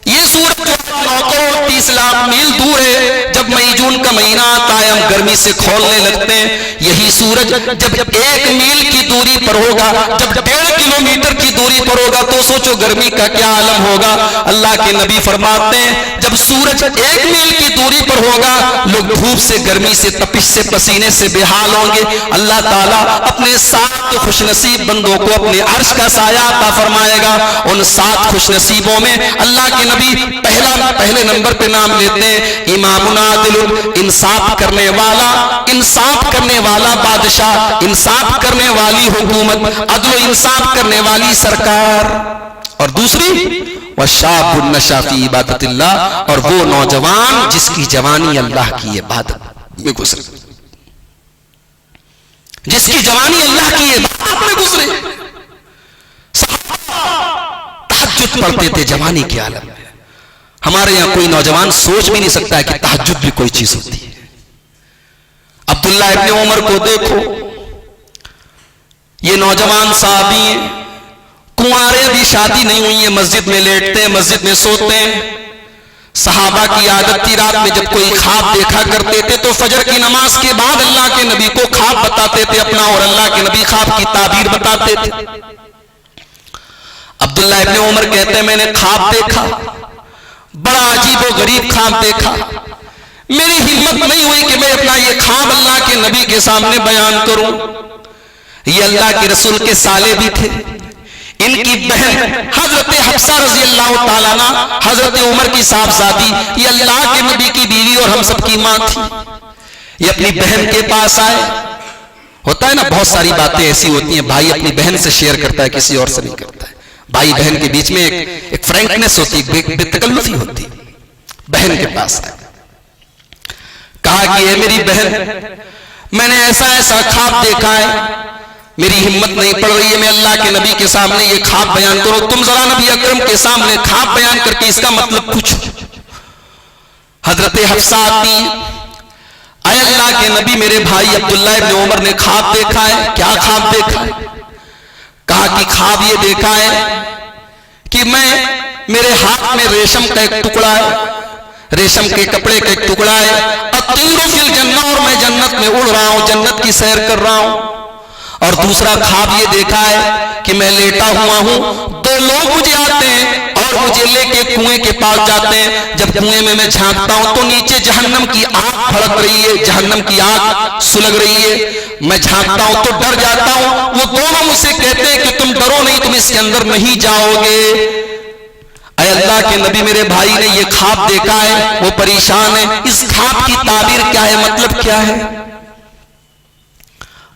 ये सूरज 9 करोड़ 30 लाख मील दूर है। जब मई जून का महीना आता है, हम गर्मी से खौलने लगते हैं। यही सूरज जब 1 मील की दूरी पर होगा, जब 1.5 किलोमीटर की दूरी दूरी पर होगा तो सोचो गर्मी का क्या आलम होगा। अल्लाह के नबी फरमाते हैं जब सूरज 1 मील की दूरी पर होगा लोग धूप से, गर्मी से, तपिश से, पसीने से बेहाल होंगे। अल्लाह ताला अपने 7 खुशनसीब बंदों को अपने अर्श का साया अता फरमाएगा। उन 7 खुशनसीबों में अल्लाह के नबी पहले नंबर पे नाम लेते हैं इमामुन आदिल, इंसाफ करने वाला, इंसाफ करने वाला बादशाह, इंसाफ करने वाली हुकूमत, अदल इंसाफ करने वाली सरकार। और दूसरी वशाबुन नशा फी इबादतिल्लाह, और वो नौजवान जिसकी जवानी अल्लाह की इबादत में गुजरे, जिसकी जवानी अल्लाह की इबादत में गुजरे। तहज्जुद पढ़ते थे जवानी के आलम में। हमारे यहां कोई नौजवान सोच भी नहीं सकता है कि तहज्जुद भी कोई चीज होती है। अब्दुल्लाह इब्ने उमर को देखो, ये नौजवान साहबी हैं, कुंवारे भी शादी नहीं हुई है, मस्जिद में लेटते हैं, मस्जिद में सोते हैं। सहाबा की आदत थी रात में जब कोई ख्वाब देखा करते थे तो फजर की नमाज के बाद अल्लाह के नबी को ख्वाब बताते थे अपना, और अल्लाह के नबी ख्वाब की ताबीर बताते थे। अब्दुल्लाह इब्ने उमर कहते हैं मैंने ख्वाब देखा, बड़ा अजीब व गरीब ख्वाब देखा। मेरी हिम्मत नहीं हुई कि मैं अपना ये ख्वाब अल्लाह के नबी के सामने बयान करूं। ये अल्लाह के रसूल के साले भी थे, इनकी बहन हजरत हफ्सा रजी अल्लाह ताला अन्हा, हजरत उमर की साहबजादी, ये अल्लाह के नबी की बीवी और हम सबकी मां थी। ये अपनी बहन के पास आए। होता है ना बहुत सारी बातें ऐसी होती हैं भाई अपनी बहन से शेयर करता है, किसी और से नहीं करता है। भाई बहन के बीच में एक फ्रैंकनेस होती है, बेतकल्लुफी होती। बहन के पास आए, कहा कि ये मेरी बहन, मैंने ऐसा ऐसा ख्वाब देखा है, मेरी हिम्मत नहीं पड़ रही है मैं अल्लाह के नबी के सामने ये ख्वाब बयान करो, तुम जरा नबी अकरम के सामने ख्वाब बयान करके इसका मतलब पूछो। हजरत हफ्सा आती, आए अल्लाह के नबी मेरे भाई अब्दुल्लाह इब्ने उमर ने ख्वाब देखा है। क्या ख्वाब देखा है? कहा कि ख्वाब ये देखा है कि मेरे हाथ में रेशम का एक टुकड़ा है, रेशम के कपड़े का एक टुकड़ा है, अतीरु फिल जन्नत, और मैं जन्नत में उड़ रहा हूं, जन्नत की सैर कर रहा हूं। और दूसरा ख्वाब ये देखा है कि मैं लेटा हुआ हूं, 2 लोग मुझे आते हैं और मुझे लेके कुएं के पास जाते हैं। जब कुएं में मैं झांकता हूं तो नीचे जहन्नम की आग भड़क रही है, जहन्नम की आग सुलग रही है। मैं झांकता हूं तो डर जाता हूं। वो दोनों मुझसे कहते हैं कि तुम डरो नहीं, तुम इसके अंदर नहीं जाओगे। अय अल्लाह के नबी मेरे भाई ने ये ख्वाब देखा है, वो परेशान है, इस ख्वाब की ताबीर क्या है, मतलब क्या है?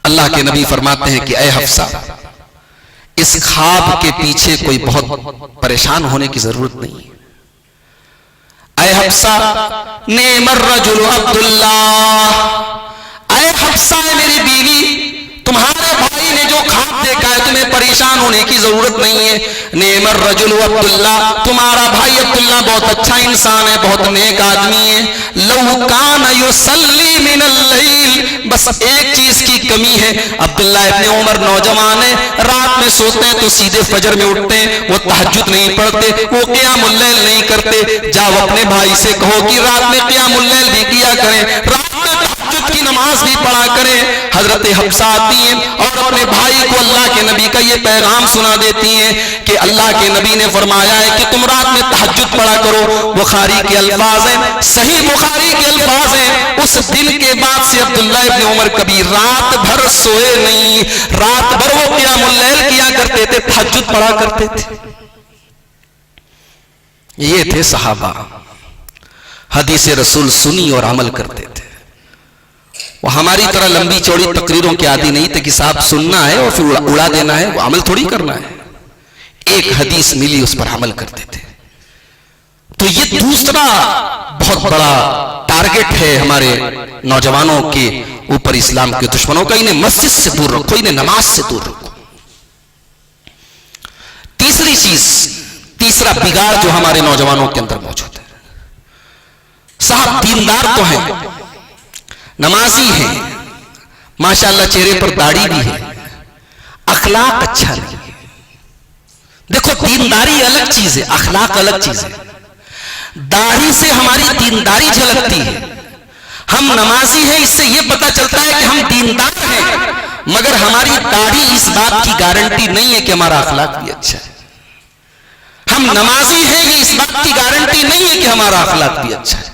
अल्लाह के नबी फरमाते हैं कि ऐ हफ्सा, इस ख्वाब के पीछे कोई बहुत परेशान होने की जरूरत नहीं है। ऐ हफ्सा, नेमर रजुल अब्दुल्लाह, ऐ हफ्सा मेरी बीवी, तुम्हारे भाई ने जो ख्वाब देखा है तुम्हें परेशान होने की जरूरत नहीं है। नेमर रजुल अब्दुल्लाह, तुम्हारा भाई अब्दुल्ला बहुत अच्छा इंसान है, बहुत नेक आदमी है। लौ कान युसल्ली मिनल लैल, बस एक चीज की कमी है। अब्दुल्ला इब्ने उमर नौजवान है, रात में सोते हैं तो सीधे फजर में उठते हैं, वो तहज्जुद नहीं पढ़ते, वो क़ियामुल लैल नहीं करते। जाओ अपने भाई से कहो कि रात में क़ियामुल लैल भी किया करें, रात में तहज्जुद की नमाज भी पढ़ा करें। हजरत हफ्सा आती हैं और अपने भाई को अल्लाह के नबी का ये पैगाम सुना देती हैं कि अल्लाह के नबी ने फरमाया है कि तुम रात में तहज्जुद पढ़ा करो। बुखारी के अल्फाज हैं, सही बुखारी के अल्फाज हैं। उस दिन के बाद से अब्दुल्ला इब्ने उमर कभी रात भर सोए नहीं, रात भर वो क़ियामुल लैल किया करते थे, तहज्जुद पढ़ा करते थे। ये थे सहाबा, हदीस रसूल सुनी और अमल करते थे। वो हमारी तरह लंबी चौड़ी तकरीरों के आदि नहीं थे कि साहब सुनना है और फिर उड़ा देना है, वो अमल थोड़ी करना है। एक हदीस मिली उस पर अमल करते थे। तो ये दूसरा बहुत बड़ा टारगेट है हमारे नौजवानों के ऊपर इस्लाम के दुश्मनों का। इन्हें मस्जिद से दूर रखो, इन्हें नमाज से दूर रखो। तीसरी चीज, तीसरा बिगाड़ जो हमारे नौजवानों के अंदर मौजूद है, साहब दीनदार तो हैं, नमाजी हैं, माशाल्लाह चेहरे पर दाढ़ी भी है, अखलाक अच्छा नहीं है। देखो दीनदारी अलग चीज है, अखलाक अलग चीज है। दाढ़ी से हमारी दीनदारी झलकती है। हम नमाजी हैं, इससे यह पता चलता है कि हम दीनदार हैं, मगर हमारी दाढ़ी इस बात की गारंटी नहीं है कि हमारा अखलाक भी अच्छा है। हम नमाजी हैं ये इस बात की गारंटी नहीं है कि हमारा अखलाक भी अच्छा है।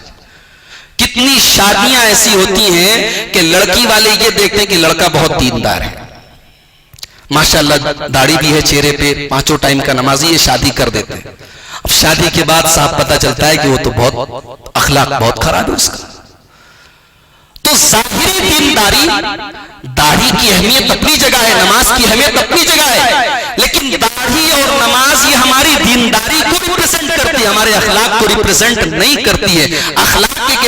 कितनी शादियां ऐसी होती हैं कि लड़की वाले ये देखते हैं कि लड़का बहुत दीनदार है, माशाल्लाह दाढ़ी भी है चेहरे पे, 5 टाइम का नमाजी है, शादी कर देते हैं। अब शादी के बाद साफ पता चलता है कि वो तो बहुत अखलाक बहुत खराब है उसका। तो जाहिरी दीनदारी, दाढ़ी की अहमियत अपनी जगह है, नमाज की अहमियत अपनी जगह है, लेकिन दाढ़ी और नमाज ये हमारी दीनदारी को रिप्रेजेंट करती है, हमारे अखलाक को रिप्रेजेंट नहीं करती है। अखलाक एक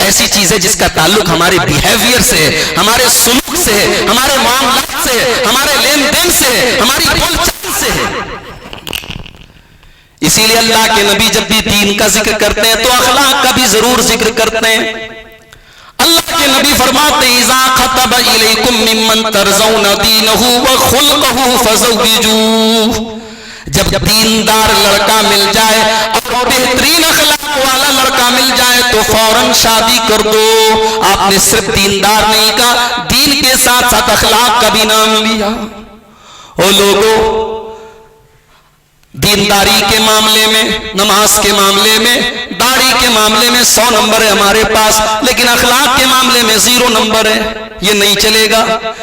ऐसी चीज है जिसका ताल्लुक हमारे बिहेवियर से है, हमारे सुलूक से है, हमारे मामलात से है, हमारे लेन देन से है, हमारी बोलचाल से है। इसीलिए अल्लाह के नबी जब भी दीन का जिक्र करते हैं तो अखलाक का भी जरूर जिक्र करते हैं। अल्लाह के नबी फरमाते हैं इज़ा खतब इलैकुम मिम्मन तरज़ौना दीनहु व खुल्क़हु फज़व्विजूहु, जब दीनदार लड़का मिल जाए और बेहतरीन अखलाक वाला लड़का मिल जाए तो फौरन शादी कर दो। आपने सिर्फ दीनदार नहीं कहा, दीन के साथ साथ अखलाक का भी नाम लिया। ओ लोगों, दीनदारी के मामले में, नमाज के मामले में, दाढ़ी के मामले में 100 नंबर है हमारे पास, लेकिन अखलाक के मामले में 0 नंबर है। ये नहीं चलेगा,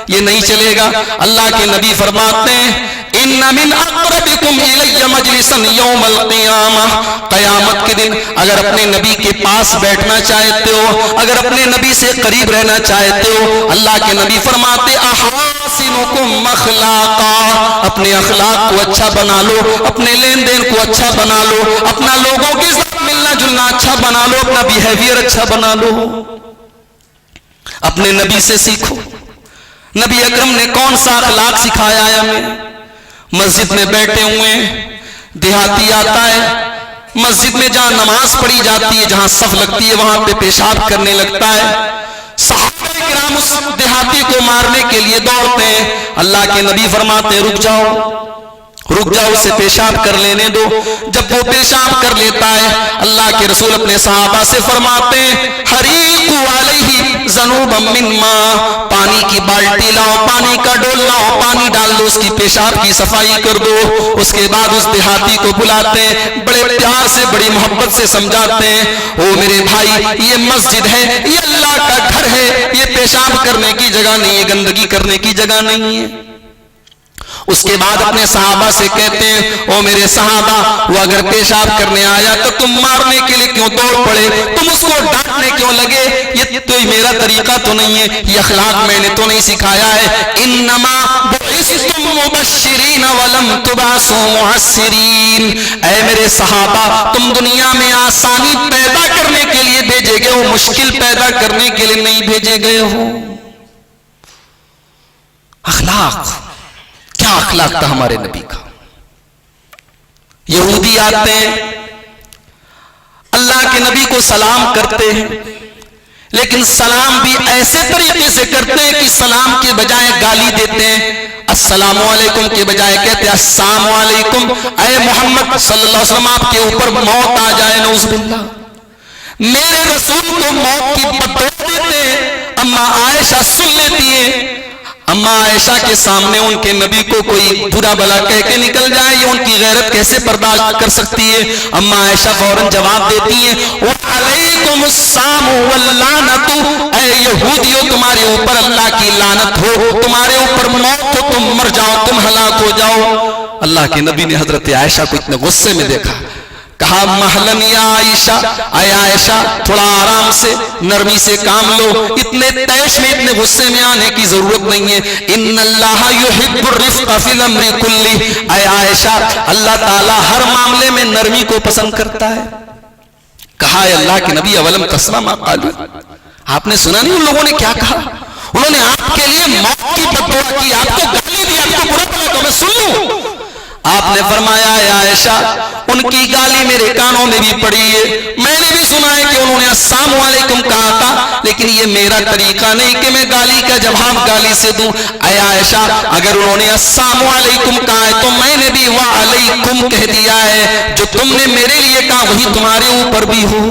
ये नहीं चलेगा। अल्लाह के नबी फरमाते हैं इन्ना मिन अक़रबिकुम इलैया मजलिसन यौमल क़ियामह, क़यामत के दिन अगर अपने नबी के पास बैठना चाहते हो, अगर अपने नबी से करीब रहना चाहते हो, अल्लाह के नबी फरमाते अहसिनुकुम अखलाका, अपने अखलाक को अच्छा बना लो, अपने लेन देन को अच्छा बना लो, अपना लोगों के साथ मिलना जुलना अच्छा बना लो, अपना बिहेवियर अच्छा बना लो। अपने नबी से सीखो। नबी अकरम ने कौन सा अखलाक सिखाया है हमें? मस्जिद में बैठे हुए देहाती आता है, मस्जिद में जहां नमाज पढ़ी जाती है, जहां सफ लगती है, वहां पे पेशाब करने लगता है। सहाबा किराम उस देहाती को मारने के लिए दौड़ते हैं। अल्लाह के नबी फरमाते हैं रुक जाओ, रुक जाओ, उसे पेशाब कर लेने दो। जब वो पेशाब कर लेता है, अल्लाह के रसूल अपने सहाबा से फरमाते हैं हरीकु अलैहि ज़नूबम मिन मा, पानी की बाल्टी लाओ, पानी का डोल लाओ, पानी डाल दो, उसकी पेशाब की सफाई कर दो। उसके बाद उस देहाती को बुलाते हैं, बड़े प्यार से बड़ी मोहब्बत से समझाते हैं ओ मेरे भाई, ये मस्जिद है, ये अल्लाह का घर है, ये पेशाब करने की जगह नहीं है, गंदगी करने की जगह नहीं है। उसके बाद अपने सहाबा से कहते हैं ओ मेरे सहाबा, वो अगर पेशाब करने आया तो तुम मारने के लिए क्यों दौड़ पड़े, तुम उसको डांटने क्यों लगे? ये तो मेरा तरीका तो नहीं है, ये अखलाक मैंने तो नहीं सिखाया है। इन्नमा बुइस्तुम मुबश्शिरीन वलम तुबासु मुअस्सिरीन, ऐ मेरे सहाबा, तुम दुनिया में आसानी पैदा करने के लिए भेजे गए हो, मुश्किल पैदा करने के लिए नहीं भेजे गए हो। अखलाक, क्या अखलाक था हमारे नबी का। यहूदी आते हैं, अल्लाह के नबी को सलाम करते हैं, लेकिन सलाम भी ऐसे तरीके से करते हैं कि सलाम के बजाय गाली देते हैं। अस्सलामु अलैकुम के बजाय कहते हैं अस्सलामु अलैकुम, ऐ मोहम्मद सल्लल्लाहु अलैहि वसल्लम आपके ऊपर मौत आ जाए, नऊज़ुबिल्लाह। मेरे रसूल को मौत की बददुआ देते हैं। अम्मा आयशा सुन लेती है, अम्मा आयशा के सामने उनके नबी को कोई बुरा भला कह के निकल जाए, ये उनकी गैरत कैसे बर्दाश्त कर सकती है? अम्मा आयशा फौरन जवाब देती है व अलैकुमुस्सलाम वल्लानतु, ऐ यहूदियों तुम्हारे ऊपर अल्लाह की लानत हो, तुम्हारे ऊपर मौत हो, तुम मर जाओ, तुम हलाक हो जाओ। अल्लाह के नबी ने हजरत आयशा को इतने गुस्से में देखा, कहा महलन या आयशा, आय आयशा थोड़ा आराम से नरमी से काम लो, इतने तैश में इतने गुस्से में आने की जरूरत नहीं है। इन्नल्लाह युहिब्बुर रिफ्क़ फिल अम्रि कुल्ली, आय आयशा अल्लाह ताला हर मामले में नरमी को पसंद करता है। कहा अल्लाह के नबी अवलम तस्मा मा क़ालू, आपने सुना नहीं उन लोगों ने क्या कहा? उन्होंने आपके लिए मौत की बददुआ की, आपको गाली दी, आपको बुरा कहा, तो मैं सुन लूं। आपने फरमाया आयशा उनकी गाली मेरे कानों में भी पड़ी है, मैंने भी सुना है कि उन्होंने अस्सलामु अलैकुम कहा था, लेकिन ये मेरा तरीका नहीं कि मैं गाली का जवाब गाली से दूं। आय आयशा अगर उन्होंने अस्सलामु अलैकुम कहा है तो मैंने भी व अलैकुम कह दिया है, जो तुमने मेरे लिए कहा वही तुम्हारे ऊपर भी हो।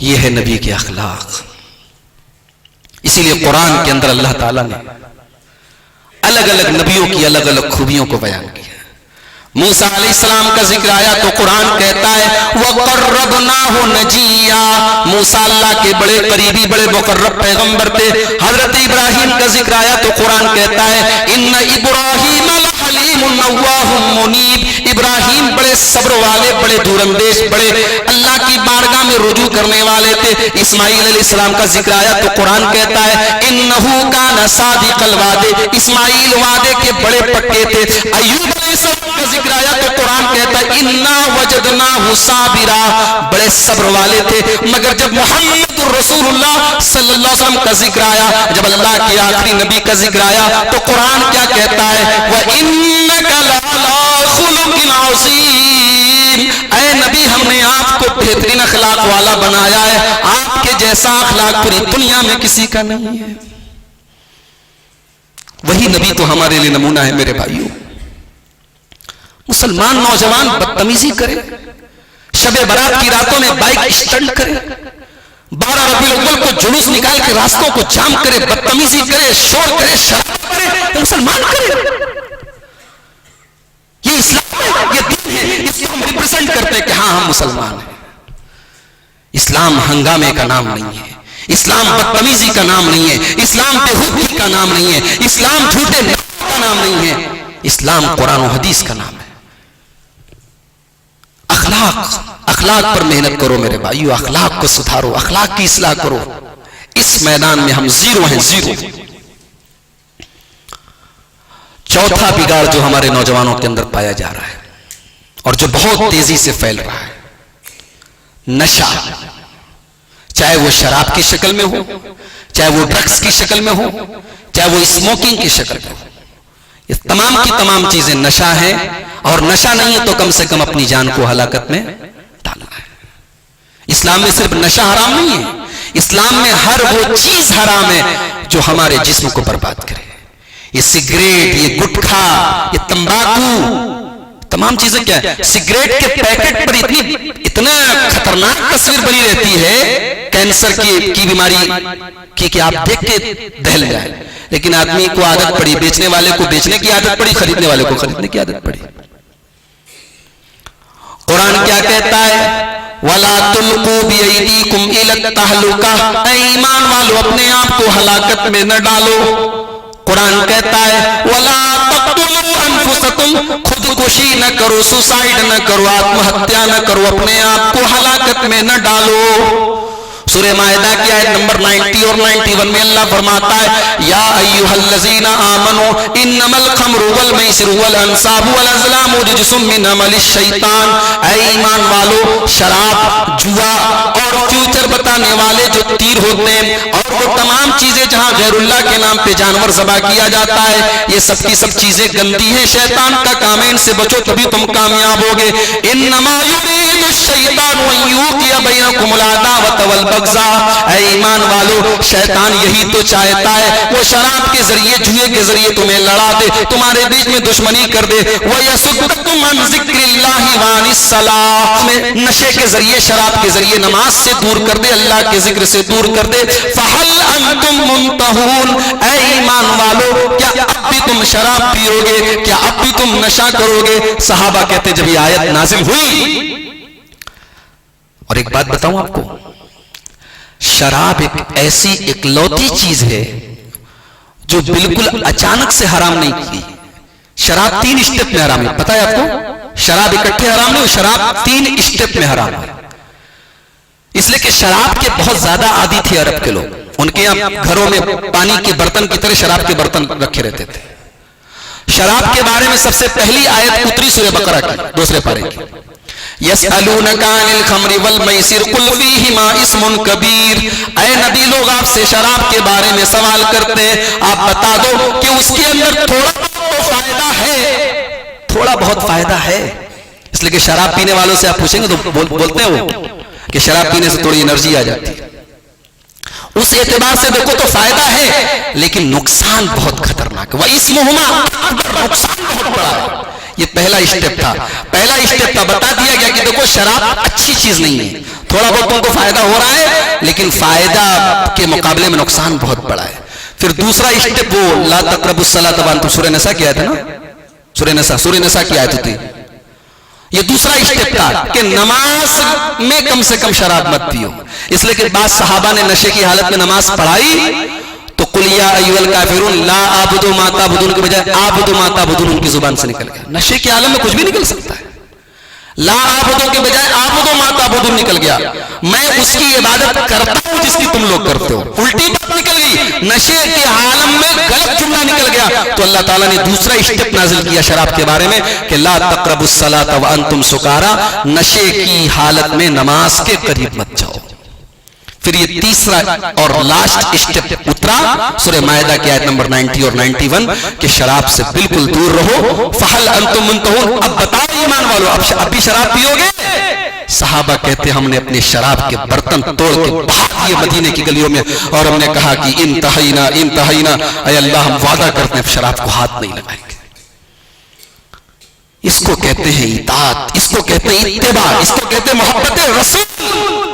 यह है नबी के अखलाक। इसीलिए कुरान के अंदर अल्लाह ताला ने अलग अलग नबियों की अलग अलग खूबियों को बयान किया। मूसा अलैहिस्सलाम का जिक्र आया तो कुरान कहता है वक़र्रबनाहु नजिया, मूसा अल्लाह के बड़े करीबी बड़े मुकर्रब पैगंबर थे। हजरत इब्राहीम का जिक्र आया तो कुरान कहता है इन्ना इब्राहीम हलीमुन अव्वाहुम मुनीब, इब्राहीम बड़े सब्र वाले, बड़े दूरंदेश, बड़े अल्लाह की बारगाह में रुजू करने वाले थे। इस्माईल अलैहिस्सलाम का जिक्र आया तो कुरान कहता है इन्नहु काना सादिक़ल वादे, इस्माईल वादे के बड़े पक्के थे। अय्यूब अलैहिस्सलाम का जिक्र आया तो कुरान कहता है इन्ना वजदनाहु साबिरा, बड़े सब्र वाले थे। मगर जब मुहम्मदुर रसूलुल्लाह सल्लल्लाहु अलैहि वसल्लम का जिक्र आया, जब अल्लाह के आखिरी नबी का जिक्र आया तो कुरान क्या कहता है व इन्नका लअला खुलुकिन अज़ीम, ऐ नबी हमने आपको बेहतरीन अखलाक वाला बनाया है, आपके जैसा अखलाक पूरी दुनिया में किसी का नहीं है। वही नबी तो हमारे लिए नमूना है मेरे भाइयों। मुसलमान नौजवान बदतमीजी करे, शबे बारात की रातों में बाइक स्टंट करे, 12 रबीउल अव्वल को जुलूस निकाल के रास्तों को जाम करे, बदतमीजी करे, शोर करे, शराब करे, तो मुसलमान करे। ये इस्लाम है, ये दीन है, इसको हम रिप्रेजेंट करते हैं कि हाँ हम मुसलमान हैं। इस्लाम हंगामे का नाम नहीं है, इस्लाम बदतमीजी का नाम नहीं है, इस्लाम बेहुदी का नाम नहीं है, इस्लाम झूठे का नाम नहीं है, इस्लाम कुरान और हदीस का नाम है। अखलाक पर मेहनत करो मेरे भाइयों, अखलाक को सुधारो, अखलाक की इस्लाह करो। इस मैदान में हम जीरो हैं, जीरो। चौथा बिगाड़ जो हमारे नौजवानों के अंदर पाया जा रहा है और जो बहुत तेजी से फैल रहा है, नशा। चाहे वो शराब की शक्ल में हो, चाहे वो ड्रग्स की शक्ल में हो, चाहे वो स्मोकिंग की शक्ल में हो, ये तमाम की तमाम चीजें नशा है। और नशा नहीं है तो कम से कम अपनी जान को हलाकत में डालना है। इस्लाम में सिर्फ नशा हराम नहीं है, इस्लाम में हर वो चीज हराम है जो हमारे जिस्म को बर्बाद करे। ये सिगरेट, ये गुटखा, ये तंबाकू, तमाम चीजें क्या है। सिगरेट के पैकेट पर इतना खतरनाक तस्वीर बनी रहती है कैंसर की बीमारी कि आप देख के दहल जाए, लेकिन आदमी को आदत पड़ी, बेचने वाले को बेचने की आदत पड़ी, खरीदने वाले को खरीदने की आदत पड़ी। कुरान क्या कहता है वला तुल्कू बियदीकुम इला तहलुका, ईमान वालों अपने आप को हलाकत में न डालो। कुरान कहता है वला तक़तुलू अनफुसकुम, खुदकुशी न करो, सुसाइड न करो, आत्महत्या न करो, अपने आप को हलाकत में न डालो। सूरह माइदा की आयत नंबर 90 और 91 में अल्लाह फरमाता है या अय्युहल्लज़ीना आमनू इन्नमल खम्रु वल मैसिरु वल अंसाबु वल अज़लामु रिज्सुम मिन अमलिश शैतान, ऐ ईमान वालों शराब, जुआ और फ्यूचर बताने वाले जो तीर होते हैं और वो तमाम चीजें जहां गैरुल्लाह के नाम पे जानवर ज़बह किया जाता है, ये सब की सब चीजें गंदी हैं, शैतान का काम है, इनसे बचो तभी तुम कामयाब होगे। इन्नमा युरीदु शैतानु अन युक़िया बैनकुमुल अदावत वल बग़ज़ा, ऐ ईमान वालों शैतान यही तो चाहता है, वो शराब के जरिए, जुए के जरिए तुम्हें लड़ा दे, तुम्हारे बीच में दुश्मनी कर दे। व यसुद्दकुम अन ज़िक्रिल्लाहि व अनिस सलाह, नशे के जरिए, शराब के जरिए नमाज से दूर कर दे, अल्लाह के जिक्र से दूर कर दे। फहल अंतुम मुंतहून, ऐ ईमान वालों क्या अब भी तुम शराब पियोगे, क्या अब भी तुम नशा करोगे। सहाबा कहते जब ये आयत नाजिल हुई, और एक बात बताऊं आपको, शराब एक ऐसी इकलौती चीज है जो बिल्कुल अचानक से हराम नहीं की। शराब 3 स्टेप में हराम है, पता है आपको? शराब इकट्ठे हराम नहीं, शराब 3 स्टेप में हराम है। इसलिए कि शराब के बहुत ज्यादा आदी थे अरब के लोग, उनके यहाँ घरों में पानी के बर्तन की तरह शराब के बर्तन रखे रहते थे। शराब के बारे में सबसे पहली आयत उतरी सूरह बकरा की 2 पारे की, यसअलूनका अनिल खम्रि वल मैसिर कुल फीहिमा इस्मुन कबीर, ऐ नबी लोग आपसे शराब के बारे में सवाल करते हैं, आप बता दो कि उसके अंदर थोड़ा बहुत फायदा है, थोड़ा बहुत फायदा है। इसलिए कि शराब पीने वालों से आप पूछेंगे तो बोलते हैं वो कि शराब पीने से थोड़ी एनर्जी आ जाती है। उस एतबार से देखो तो फायदा है, लेकिन नुकसान बहुत खतरनाक है। वह इस्मुहुमा, नुकसान बहुत बड़ा है। ये पहला स्टेप था, बता दिया गया कि देखो शराब अच्छी चीज नहीं है, थोड़ा बहुत तुमको फायदा हो रहा है, लेकिन फायदा के मुकाबले में नुकसान बहुत बड़ा है। फिर दूसरा स्टेप वो ला तक़रबुस सलात व अंतुम, सूरह निसा की आयत है ना, सूरह निसा की आयत थी ये दूसरा स्टेप था कि नमाज में कम से कम शराब मत पियो। इसलिए कि बाद सहाबा ने नशे की हालत में नमाज पढ़ाई तो कुलिया अय्युहल काफिरून ला आबुदु मा ताबुदून के बजाय आबुदु मा ताबुदून उनकी जुबान से निकल गया। नशे के आलम में कुछ भी निकल सकता है। ला आबुदु के बजाय आबुदु मा ताबुदून निकल गया। मैं उसकी इबादत करता हूं जिसकी तुम लोग करते हो। उल्टी बात निकल गई। नशे के आलम में गलत जुमला निकल गया तो अल्लाह ताला ने दूसरा स्टेप नाजिल किया शराब के बारे में कि ला तक़रबुस सलात व अंतुम सुकारा, नशे की हालत में नमाज के करीब मत जाओ। फिर ये तीसरा और लास्ट स्टेप उतरा सूरह मायदा की आयत नंबर 90 और 91 कि शराब से बिल्कुल दूर रहो। फहल अंतुम मुंतहून, अब बताओ ईमान वालों, अब भी शराब पियोगे? सहाबा कहते हमने अपने शराब के बर्तन तोड़ के भाग दिए मदीने की गलियों में और हमने कहा कि इंतहाइना इंतहाइना, ऐ अल्लाह हम वादा करते हैं शराब को हाथ नहीं लगाएंगे। इसको कहते हैं इताअत, इसको कहते हैं इत्तिबा, इसको कहते हैं मोहब्बत रसूल।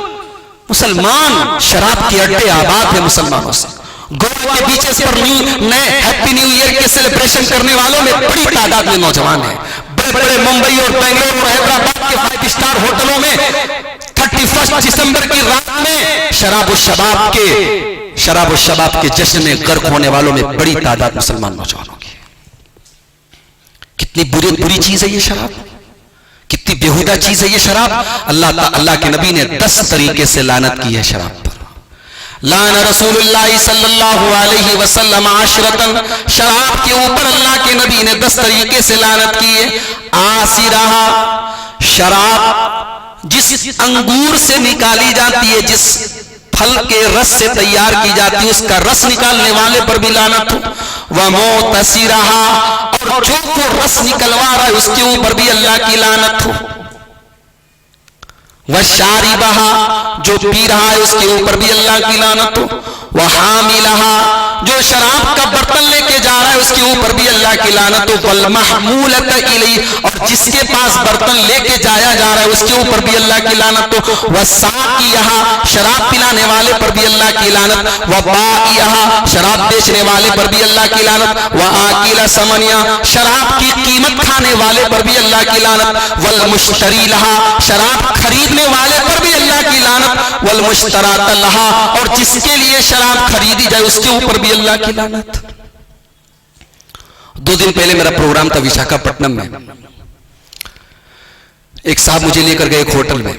मुसलमान शराब के अड्डे आबाद है मुसलमानों से। गोवा के बीचेस पर नए हैप्पी न्यू ईयर के सेलिब्रेशन करने वालों में बड़ी तादाद में नौजवान हैं। बड़े बड़े मुंबई और बेंगलुरु और हैदराबाद के 5 स्टार होटलों में 31 दिसंबर की रात में शराब और शबाब के जश्न में गर्क होने वालों में बड़ी तादाद मुसलमान नौजवानों की। कितनी बुरी चीज है ये शराब, कितनी बेहुदा चीज है ये शराब। अल्लाह के नबी ने 10 तरीके से लानत की है शराब पर। लाना रसूलुल्लाह सल्लल्लाहु अलैहि वसल्लम आशरतन, शराब के ऊपर अल्लाह के नबी ने 10 तरीके से लानत की है। आसिरहा, शराब जिस अंगूर से निकाली जाती है, जिस फल के रस से तैयार की जाती है, उसका रस निकालने वाले पर भी लानत हो। वह मोतसिरहा, और जो को रस निकलवा रहा है उसके ऊपर भी अल्लाह की लानत हो। वह शारिबहा, जो पी रहा है उसके ऊपर भी अल्लाह की लानत हो। वह हामिलहा, जो शराब का बर्तन लेके जा रहा है उसके ऊपर भी अल्लाह की लानत हो। वल महमूलत इलैहि, और जिसके पास बर्तन लेके जाया जा रहा है उसके ऊपर भी अल्लाह की लानत हो। वह साक़ियहा, शराब पिलाने वाले पर भी अल्लाह की लानत। वह बाइयहा, शराब बेचने वाले पर भी अल्लाह की लानत। वह आकिला समनिया, शराब की कीमत खाने वाले पर भी अल्लाह की लानत। वल मुश्तरी लहा, शराब खरीदने वाले पर भी अल्लाह की लानत। वल मुश्तरात लहा, और जिसके लिए शराब खरीदी जाए उसके ऊपर भी अल्लाह की लानत। 2 दिन पहले मेरा प्रोग्राम था विशाखापट्टनम में। एक साहब मुझे लेकर गए एक होटल में,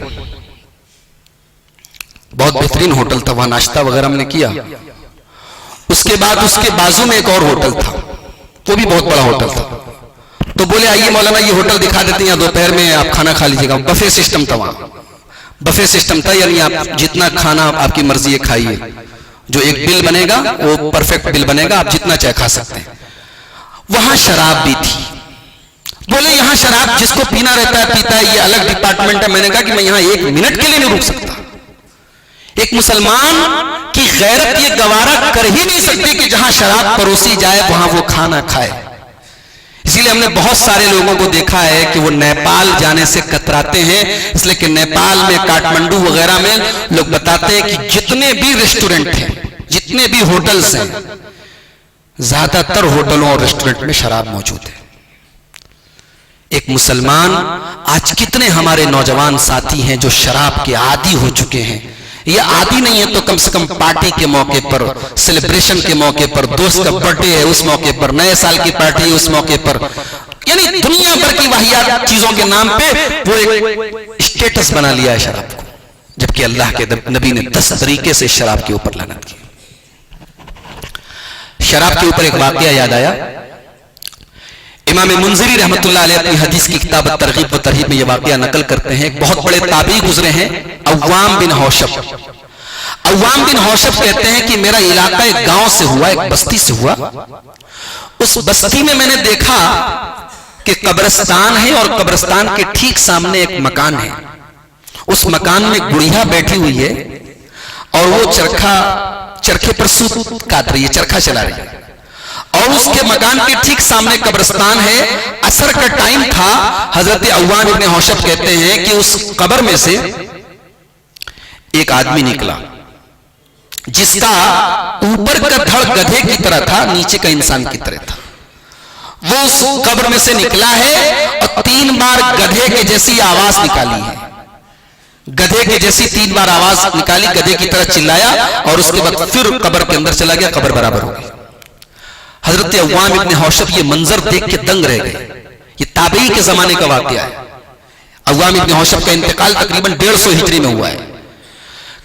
बहुत बेहतरीन होटल था, वहां नाश्ता वगैरह हमने किया। उसके बाद उसके बाजू में एक और होटल था, वो भी बहुत बड़ा होटल था। तो बोले आइए मौलाना ये होटल दिखा देते हैं, दोपहर में आप खाना खा लीजिएगा। बफे सिस्टम था वहां, बफे सिस्टम था, यानी आप जितना खाना आपकी मर्जी है खाइए। जो एक बिल बनेगा वो परफेक्ट बिल बनेगा, आप जितना चाहे खा सकते हैं। वहां शराब भी थी। बोले यहां शराब जिसको पीना रहता है पीता है, ये अलग डिपार्टमेंट है। मैंने कहा कि मैं यहां 1 मिनट के लिए नहीं रुक सकता। एक मुसलमान की गैरत ये गवारा कर ही नहीं सकती कि जहां शराब परोसी जाए वहां वो खाना खाए। इसीलिए हमने बहुत सारे लोगों को देखा है कि वो नेपाल जाने से कतराते हैं, इसलिए कि नेपाल में काठमांडू वगैरह में लोग बताते हैं कि जितने भी रेस्टोरेंट हैं, जितने भी होटल्स हैं, ज्यादातर होटलों और रेस्टोरेंट में शराब मौजूद है। एक मुसलमान, आज कितने हमारे नौजवान साथी हैं जो शराब के आदी हो चुके हैं। ये आदि नहीं है तो कम से कम पार्टी के मौके पर, सेलिब्रेशन के मौके पर, दोस्त का बर्थडे है उस मौके पर, नए साल की पार्टी है उस मौके पर, यानी दुनिया भर की वाहियात चीजों के नाम पे वो एक स्टेटस बना लिया है शराब को। जबकि अल्लाह के नबी ने 10 तरीके से शराब के ऊपर लानत की। शराब के ऊपर एक वाकया याद आया। इमाम मुंज़िरी रहमतुल्लाह अलैह अपनी हदीस की किताब तरगीब व तरहीब में यह वाकया नकल करते हैं। एक बहुत बड़े ताबी गुजरे हैं, अव्वाम बिन हौशब। अव्वाम बिन हौशब कहते हैं कि मेरा इलाका एक गांव से हुआ, एक बस्ती से हुआ। उस बस्ती में मैंने देखा कि कब्रिस्तान है और कब्रिस्तान के ठीक सामने एक मकान है। उस मकान में गुड़िया बैठी हुई है और वो चरखे पर सूत काट रही है, चरखा चला रही है। और उसके मकान के ठीक सामने कब्रिस्तान है। असर का टाइम था। हजरत अव्वाम इब्न हौशब कहते हैं कि उस कब्र में से एक आदमी निकला जिसका ऊपर का धड़ गधे की तरह था, नीचे का इंसान की तरह था। वो उस कब्र में से निकला है और 3 बार गधे के जैसी आवाज निकाली है, गधे के जैसी 3 बार आवाज निकाली, गधे की तरह चिल्लाया और उसके बाद फिर कब्र के अंदर चला गया, कब्र बराबर हो गई। हजरत अव्वाम इब्न हौशब ये मंजर देख के दंग रह गए। ये ताबई के जमाने का वाकया है। अव्वाम इब्न हौशब का इंतकाल तकरीबन 150 हिजरी में हुआ है।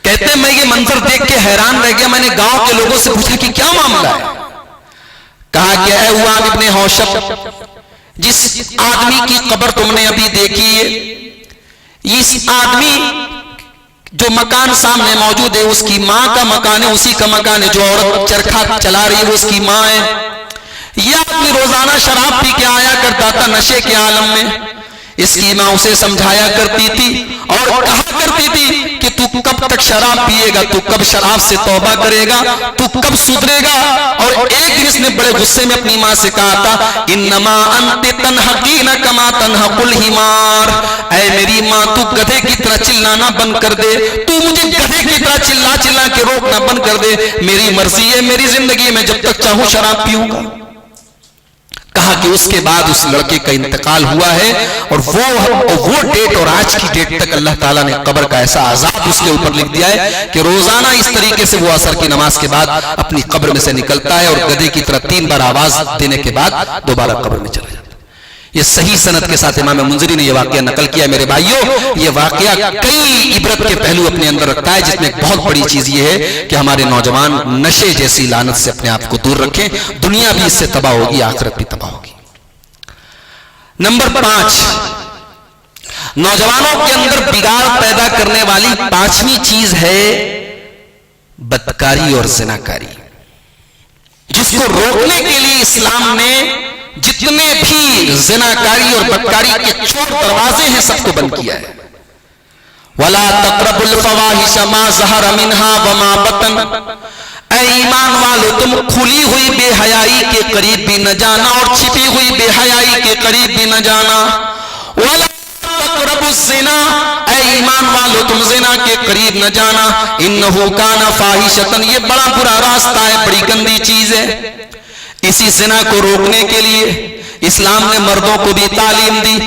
कहते हैं मैं ये मंजर देख के हैरान रह गया। मैंने गांव के लोगों से पूछा कि क्या मामला है। कहा कि ऐ अव्वाम इब्न हौशब, जिस आदमी की कब्र तुमने अभी देखी है, इस आदमी जो मकान सामने मौजूद है उसकी मां का मकान है, उसी का मकान है। जो औरत चरखा चला रही है वो उसकी मां है। यह आदमी रोजाना शराब पी के आया करता था नशे के आलम में। इसकी मां उसे समझाया करती थी और कहा करती थी कि तू कब तक शराब पिएगा, तू कब शराब से तौबा करेगा, तू कब सुधरेगा। और एक दिन इसने बड़े गुस्से में अपनी मां से कहा था, इन्नमा अंति तन्हकीन कमा तन्हकुल हिमार, ऐ मेरी मां तू गधे की तरह चिल्लाना बंद कर दे, तू मुझे गधे की तरह चिल्ला चिल्ला के रोकना बंद कर दे। मेरी मर्जी है, मेरी जिंदगी में जब तक चाहूं शराब पीऊंगा। कहा कि उसके बाद उस लड़के का इंतकाल हुआ है और वो डेट और आज की डेट तक अल्लाह ताला ने कब्र का ऐसा अजाब उसके ऊपर लिख दिया है कि रोजाना इस तरीके से वो असर की नमाज के बाद अपनी कब्र में से निकलता है और गधे की तरह 3 बार आवाज देने के बाद दोबारा कब्र में चला जाता है। ये सही सनद के साथ इमाम मुंजरी ने यह वाकया नकल किया। मेरे भाइयों, ये वाकया कई इबरत के पहलू अपने अंदर रखता है, जिसमें एक बहुत बड़ी चीज ये है कि हमारे नौजवान नशे जैसी लानत से अपने आप को दूर रखें। दुनिया भी इससे तबाह होगी, आखिरत भी तबाह होगी। नंबर 5, नौजवानों के अंदर बिगाड़ पैदा करने वाली 5वीं चीज है बदकारी और ज़िनाकारी, जिसको रोकने के लिए इस्लाम ने जितने भी ज़िनाकारी और बदकारी के चोर दरवाजे हैं सबको बंद किया है। वला तक़रबुल फ़वाहिश मा ज़हर मिन्हा व मा बतन, ऐ ईमान वालों तुम खुली हुई बेहयाई के करीब भी न जाना और छिपी हुई बेहयाई के करीब भी न जाना। वला तक़रबुज़ ज़िना, ऐ ईमान वालों तुम ज़िना के करीब न जाना। इन्नहु काना फ़ाहिशतन, ये बड़ा बुरा रास्ता है, बड़ी गंदी चीज है। इसी ज़िना को रोकने के लिए इस्लाम ने मर्दों को भी तालीम दी।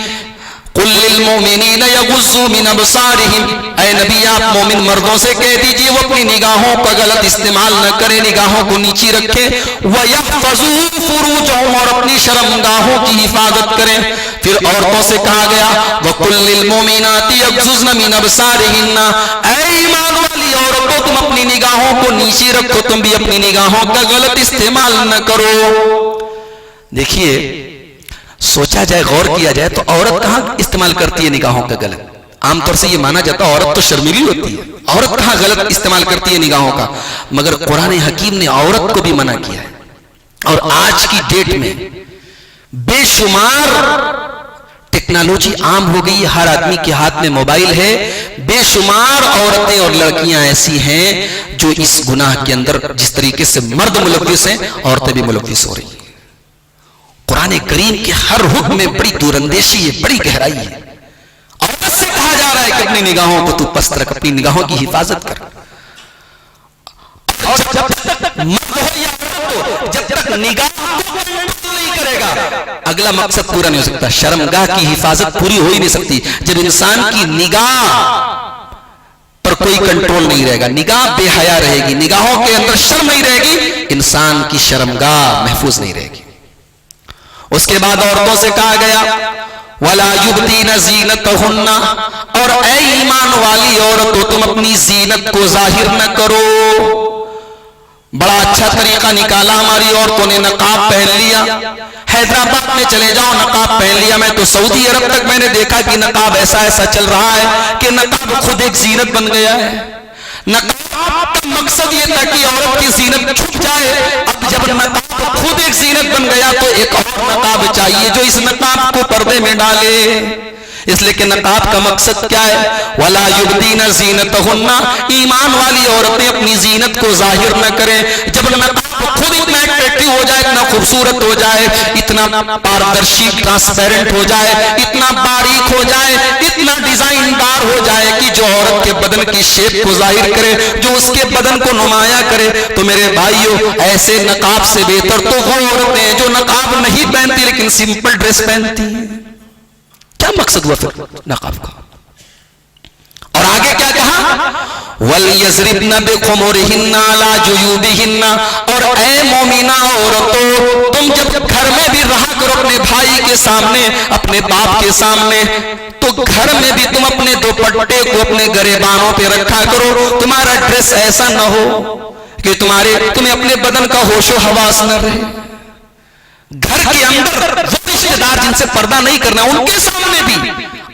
कुल लिल मोमिनीना यग़ुज़्ज़ू मिन अबसारिहिम, ऐ नबी आप मोमिन मर्दों से कह दीजिए वो अपनी निगाहों का गलत इस्तेमाल न करें, निगाहों को नीची रखें। व यहफ़ज़ू फ़ुरूजहुम, और अपनी शर्मगाहों की हिफाजत करें। फिर औरतों से कहा गया वकुल लिल मोमिनाति यग़ुज़्ज़न मिन अबसारिहिन्ना, ऐ ईमान वाली औरतों तुम अपनी निगाहों को नीची रखो, तुम भी अपनी निगाहों का गलत इस्तेमाल न करो। देखिए, सोचा जाए, गौर किया जाए तो औरत कहां इस्तेमाल करती है निगाहों का गलत? आमतौर से ये माना जाता है औरत तो शर्मीली होती है, औरत कहां गलत इस्तेमाल करती है निगाहों का? मगर कुरान हकीम ने औरत को भी मना किया है। और आज की डेट में बेशुमार टेक्नोलॉजी आम हो गई है, हर आदमी के हाथ में मोबाइल है। बेशुमार औरतें और लड़कियां ऐसी हैं जो इस गुनाह के अंदर जिस तरीके से मर्द मुलव्विस हैं, औरतें भी मुलव्विस हो रही हैं। कुरान करीम के हर हुक्म में बड़ी दूरंदेशी है, बड़ी गहराई है। औरत से कहा जा रहा है कि अपनी निगाहों को तू पस्त रख, अपनी निगाहों की हिफाजत कर। और जब तक मर्द हो या औरत हो, जब तक निगाह नहीं करेगा अगला मकसद पूरा नहीं हो सकता। शर्मगाह की हिफाजत पूरी हो ही नहीं सकती जब इंसान की निगाह पर कोई कंट्रोल नहीं रहेगा, निगाह बेहया रहेगी, निगाहों के अंदर शर्म नहीं रहेगी, इंसान की शर्मगाह महफूज नहीं रहेगी। उसके बाद औरतों से कहा गया वला युब्दीना ज़ीनतहुन्ना, और ऐ ईमान वाली औरतों तुम अपनी जीनत को जाहिर न करो। बड़ा अच्छा तरीका निकाला हमारी औरतों ने, नकाब पहन लिया। हैदराबाद में चले जाओ, नकाब पहन लिया। मैं तो सऊदी अरब तक मैंने देखा कि नकाब ऐसा ऐसा चल रहा है कि नकाब खुद एक जीनत बन गया है। नकाब का मकसद ये था कि औरत की जीनत छुप जाए। अब जब नकाब खुद एक जीनत बन गया तो एक और नकाब चाहिए जो इस नकाब को पर्दे में डाले। इसलिए कि नकाब का मकसद क्या है? वला युबदीना ज़ीनतहुन्ना, ईमान वाली औरतें अपनी जीनत को जाहिर न करें। जब नकाब खुद इतना अट्रैक्टिव हो जाए, इतना खूबसूरत हो जाए, इतना पारदर्शी ट्रांसपेरेंट हो जाए, इतना बारीक हो जाए, इतना डिजाइनदार हो जाए कि जो औरत के बदन की शेप को जाहिर करे, जो उसके बदन को नुमाया करे, तो मेरे भाइयों ऐसे नकाब से बेहतर तो वो औरतें जो नकाब नहीं पहनती लेकिन सिंपल ड्रेस पहनती हैं। क्या मकसद हुआ फिर नकाब का? और आगे क्या कहा? वल यज़रिबना बिखुमुरिहिन्ना अला जुयूबिहिन्ना, और ऐ मोमिना औरतों, तुम जब घर में भी रहा करो अपने भाई के सामने, अपने बाप के सामने, तो घर में भी तुम अपने दुपट्टे को अपने गरेबानों पे रखा करो। तुम्हारा ड्रेस ऐसा न हो कि तुम्हें अपने बदन का होशो हवास न रहे। घर के अंदर वो रिश्तेदार जिनसे पर्दा नहीं करना, उनके सामने भी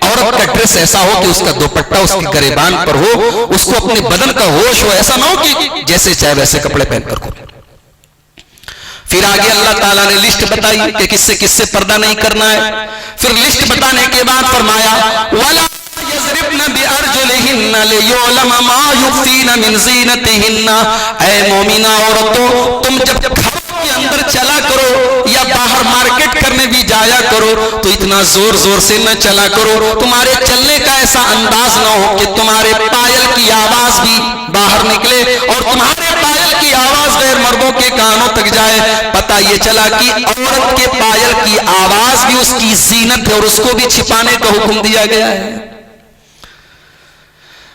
औरत का ड्रेस ऐसा हो कि उसका दुपट्टा उसके गरेबान पर हो, उसको अपने बदन का होश हो, ऐसा ना हो कि जैसे चाहे वैसे कपड़े पहनकर घूमे। फिर आगे अल्लाह ताला ने लिस्ट बताई कि किससे किससे पर्दा नहीं करना है। फिर लिस्ट बताने के बाद फरमाया वला यज़रिबना बिअरजुलिहिन्ना लियुअलम मा युख्फीना मिन ज़ीनतिहिन्ना, ऐ मोमिना औरतों, तुम जब घर के अंदर चला करो या बाहर मार्केट करने भी जाया करो तो इतना जोर जोर से न चला करो। तुम्हारे चलने का ऐसा अंदाज न हो कि तुम्हारे पायल की आवाज भी बाहर निकले और तुम्हारे पायल की आवाज गैर मर्दों के कानों तक जाए। पता ये चला कि औरत के पायल की आवाज भी उसकी जीनत है और उसको भी छिपाने का हुक्म दिया गया है।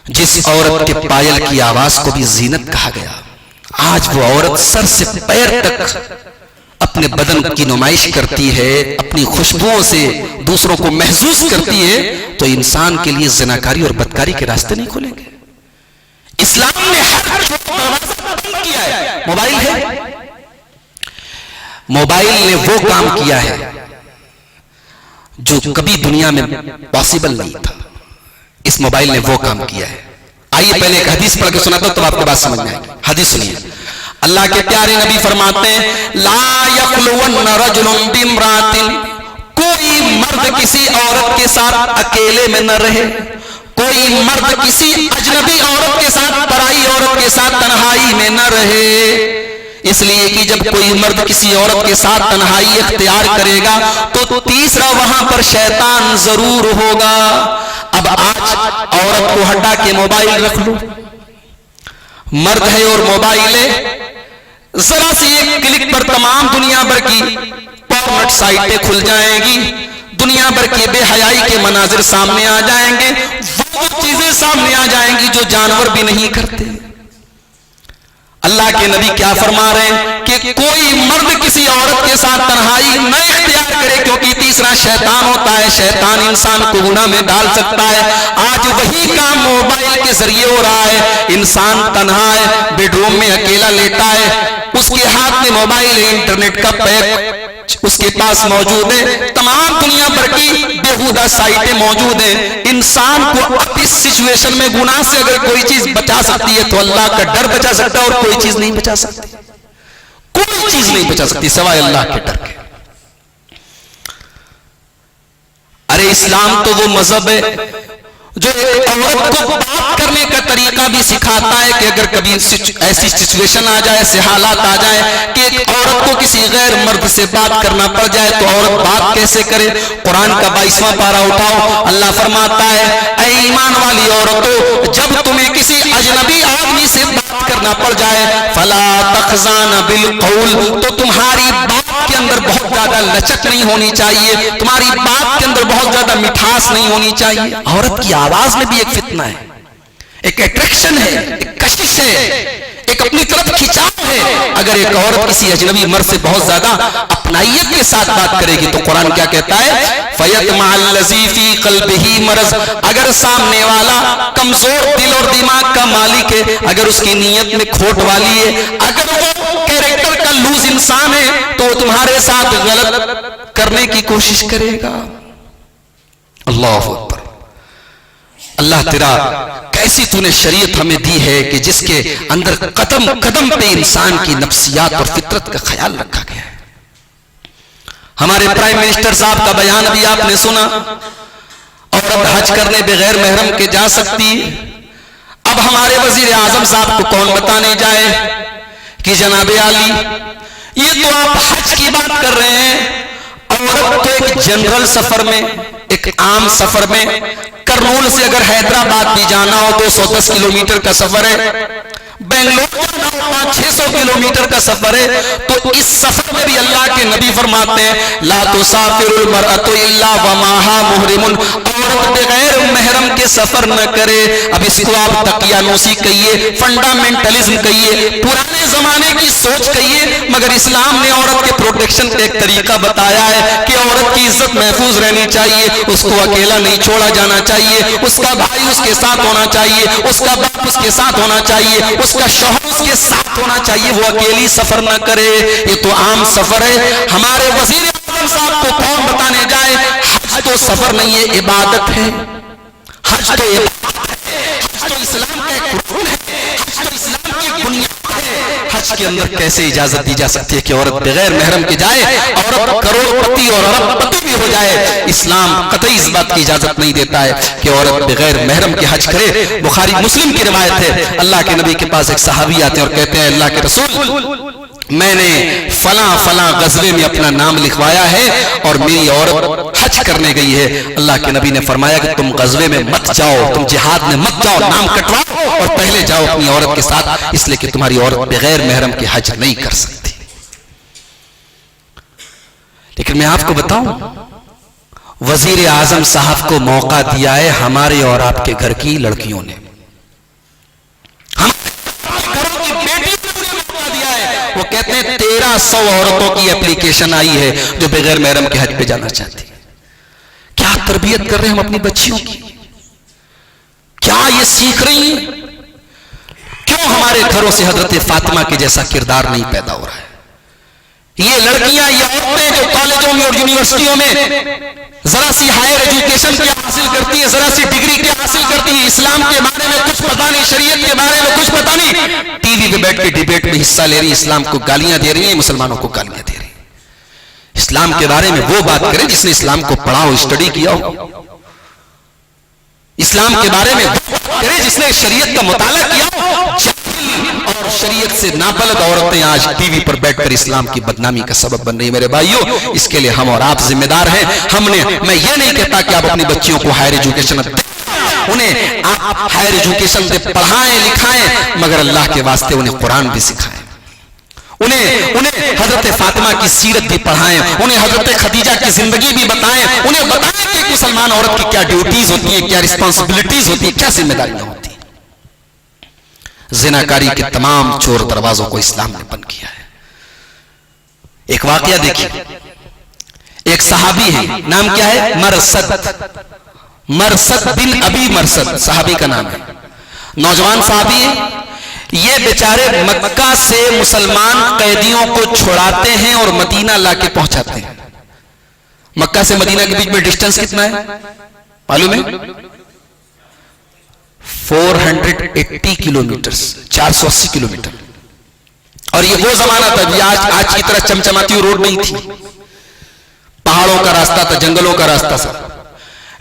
जिस औरत के पायल की आवाज को भी जीनत कहा गया, आज वो औरत सर से पैर तक अपने बदन की नुमाइश करती है, अपनी खुशबुओं से दूसरों को महसूस करती है, तो इंसान के लिए ज़िनाकारी और बदकारी के रास्ते नहीं खुलेंगे। इस्लाम ने हर दरवाजा बंद किया है। मोबाइल है, मोबाइल ने वो काम किया है जो कभी दुनिया में पॉसिबल नहीं था। इस मोबाइल ने वो काम किया है। आइए पहले एक हदीस पढ़ के सुनाता हूं, तब आपको बात समझ में आएगी। हदीस सुनिए। अल्लाह के प्यारे नबी फरमाते हैं, ला यख्लुवन्न रजुलुन बिम्रातिन, कोई मर्द किसी औरत के साथ अकेले में न रहे, कोई मर्द किसी अजनबी औरत के साथ, पराई औरत के साथ तन्हाई में न रहे। इसलिए कि जब कोई मर्द किसी औरत के साथ तन्हाई इख्तियार करेगा तो तीसरा वहां पर शैतान जरूर होगा। अब आज औरत को हटा के मोबाइल रख लो, मर्द है और मोबाइल है, जरा सी एक क्लिक पर तमाम दुनिया भर की पोर्न साइटें खुल जाएंगी, दुनिया भर की बेहयाई के मनाजिर सामने आ जाएंगे, वो चीजें सामने आ जाएंगी जो जानवर भी नहीं करते। अल्लाह के नबी क्या फरमा रहे हैं कि कोई मर्द किसी औरत के साथ तन्हाई न इख्तियार करे, क्योंकि तीसरा शैतान होता है। शैतान इंसान को गुनाह में डाल सकता है। आज वही काम मोबाइल के जरिए हो रहा है। इंसान तन्हा है, बेडरूम में अकेला लेटा है, उसके हाथ में मोबाइल है, इंटरनेट का पैक उसके पास मौजूद है, तमाम दुनिया भर की बेहुदा साइटें मौजूद हैं। इंसान को अब इस सिचुएशन में गुनाह से अगर कोई चीज बचा सकती है तो अल्लाह का डर बचा सकता है, और कोई चीज नहीं बचा सकती, कोई चीज नहीं बचा सकती सिवाय अल्लाह के डर के। अरे इस्लाम तो वो मजहब है जो औरत को बात करने का तरीका भी सिखाता है कि अगर कभी ऐसी सिचुएशन आ जाए, ऐसे हालात आ जाए कि एक औरत को किसी गैर मर्द से बात करना पड़ जाए तो औरत बात कैसे करे। कुरान का 22वां पारा उठाओ, अल्लाह फरमाता है, ऐ ईमान वाली औरतों, जब तुम्हें किसी अजनबी आदमी से बात करना पड़ जाए, फला तखजान बिल कौल, तो तुम्हारी बात के अंदर बहुत ज्यादा लचक नहीं होनी चाहिए, तुम्हारी बात के अंदर बहुत ज्यादा मिठास नहीं होनी चाहिए। औरत की आवाज में भी एक फितना है, एक अट्रैक्शन है, एक कशिश है, एक अपनी तरफ खिंचाव है। अगर एक औरत किसी अजनबी मर्द से बहुत ज्यादा अपनाइयत के साथ बात करेगी तो कुरान क्या कहता है, फयतमअल्लज़ी फी क़ल्बिही मरज़, अगर सामने वाला कमजोर दिल और दिमाग का मालिक है, अगर उसकी नीयत में खोट वाली है, अगर वो कैरेक्टर का लूज इंसान है तो तुम्हारे साथ गलत करने की कोशिश करेगा। अल्लाह अकबर। अल्लाह तेरा कैसी तूने शरीयत हमें दी है कि जिसके अंदर कदम कदम पे इंसान की नफ्सियात और फितरत का ख्याल रखा गया है। हमारे प्राइम मिनिस्टर साहब का बयान भी आपने सुना, और औरत हज करने बगैर महरम के जा सकती है? अब हमारे वजीर आजम साहब को कौन बताने जाए कि जनाबे आली, ये तो आप हज की बात कर रहे हैं, औरत तो एक जनरल सफर में, एक आम सफर में, करनूल से अगर हैदराबाद भी जाना हो 210 किलोमीटर का सफर है, बेंगलोर जाना हो 500-600 किलोमीटर का सफर है, तो इस सफर में भी अल्लाह के नबी फरमाते हैं ला तुसाफिरुल मरअतु इल्ला व माहा मुहरिमुन, औरत बगैर महरम के सफर न करे। अब इसको आप तकियानूसी कहिए, फंडामेंटलिज्म कहिए, पुराने जमाने की सोच कहिए, मगर इस्लाम ने औरत के प्रोटेक्शन का एक तरीका बताया है कि औरत की इज्जत महफूज रहनी चाहिए, उसको अकेला नहीं छोड़ा जाना चाहिए, उसका भाई उसके साथ होना चाहिए, उसका बाप उसके साथ होना चाहिए, उसका शौहर उसके साथ होना चाहिए, वो अकेली सफर न करे। ये तो आम सफर है। हमारे वजीर आज़म साहब को कौन बताने जाए हज तो सफर नहीं है, इबादत है। हज तो इबादत है, हज तो इस्लाम का एक रुकन है, हज तो इस्लाम की बुनियाद है। हज के अंदर कैसे इजाजत दी जा सकती है कि औरत बगैर महरम के जाए, औरत करोड़पति और अरबपति भी हो जाए, इस्लाम कतई इस बात की इजाजत नहीं देता है कि औरत बगैर महरम के हज करे। बुखारी मुस्लिम की रिवायत है, अल्लाह के नबी के पास एक सहाबी आते हैं और कहते हैं अल्लाह के रसूल, मैंने फला फला गजवे में अपना नाम लिखवाया है और मेरी औरत हज करने गई है। अल्लाह के नबी ने फरमाया कि तुम गजवे में मत जाओ, तुम जिहाद में मत जाओ, नाम कटवाओ और पहले जाओ अपनी औरत के साथ, इसलिए कि तुम्हारी औरत बगैर महरम के हज नहीं कर सकती। लेकिन मैं आपको बताऊं, वजीर आजम साहब को मौका दिया है हमारे और आपके घर की लड़कियों ने, वो कहते हैं 1300 औरतों की एप्लीकेशन आई है जो बगैर महरम के हज पे जाना चाहती है। क्या तरबियत कर रहे हैं हम अपनी बच्चियों की? क्या ये सीख रही हैं? क्यों हमारे घरों से हजरत फातिमा के जैसा किरदार नहीं पैदा हो रहा है? ये लड़कियां, ये औरतें जो कॉलेजों में और यूनिवर्सिटियों में जरा सी हायर एजुकेशन क्या हासिल करती है, जरा सी डिग्री क्या हासिल करती है, इस्लाम के बारे में कुछ पता नहीं, शरीयत के बारे में कुछ पता नहीं, टीवी पे बैठ के डिबेट में हिस्सा ले रही, इस्लाम को गालियां दे रही है, मुसलमानों को गालियां दे रही है। इस्लाम के बारे में वो बात करें जिसने इस्लाम को पढ़ा हो, स्टडी किया हो। इस्लाम के बारे में वो बात करें जिसने शरीयत का मुताला किया हो। और शरीयत से नाबलद औरतें आज टीवी पर बैठकर इस्लाम की बदनामी का सबब बन रही है। मेरे भाइयों, इसके लिए हम और आप जिम्मेदार हैं। मैं ये नहीं कहता कि आप अपनी बच्चियों को हायर एजुकेशन, उन्हें आप हायर एजुकेशन से पढ़ाएं लिखाएं, मगर अल्लाह के वास्ते उन्हें कुरान भी सिखाएं, उन्हें हजरत फातिमा की सीरत भी पढ़ाएं, उन्हें हजरत खदीजा की जिंदगी भी बताएं, उन्हें बताएं कि मुसलमान औरत की क्या ड्यूटीज होती है, क्या रिस्पॉन्सिबिलिटीज होती है, क्या जिम्मेदारियां होती है। जिनाकारी के तमाम चोर दरवाजों को इस्लाम ने बंद किया है। एक वाकया देखिए, एक सहाबी है, नाम क्या है? मरसद बिन अबी मरसद सहाबी का नाम है, नौजवान सहाबी है। ये बेचारे मक्का से मुसलमान कैदियों को छुड़ाते हैं और मदीना लाके पहुंचाते हैं। मक्का से मदीना के बीच में डिस्टेंस कितना है मालूम है? 480 किलोमीटर, 480 किलोमीटर। और ये वो जमाना था, आज की तरह चमचमाती रोड नहीं थी, पहाड़ों का रास्ता था, जंगलों का रास्ता था।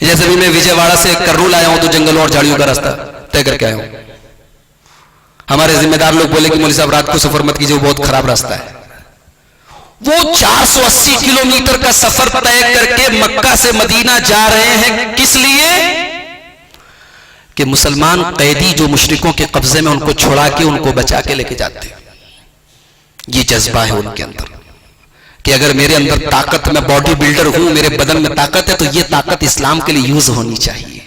जैसे भी मैं विजयवाड़ा से करनूल आया हूं तो जंगलों और झाड़ियों का रास्ता तय करके आया हूं। हमारे जिम्मेदार लोग बोले कि मौलवी साहब रात को सफर मत कीजिए, वो बहुत खराब रास्ता है। वो 480 किलोमीटर का सफर तय करके मक्का से मदीना जा रहे हैं, किस लिए? कि मुसलमान कैदी जो मुशरिकों के कब्जे में, उनको छुड़ा के उनको बचा के लेके जाते हैं। ये जज्बा है उनके अंदर कि अगर मेरे अंदर ताकत, मैं बॉडी बिल्डर हूं, मेरे बदन में ताकत है, तो ये ताकत इस्लाम के लिए यूज होनी चाहिए।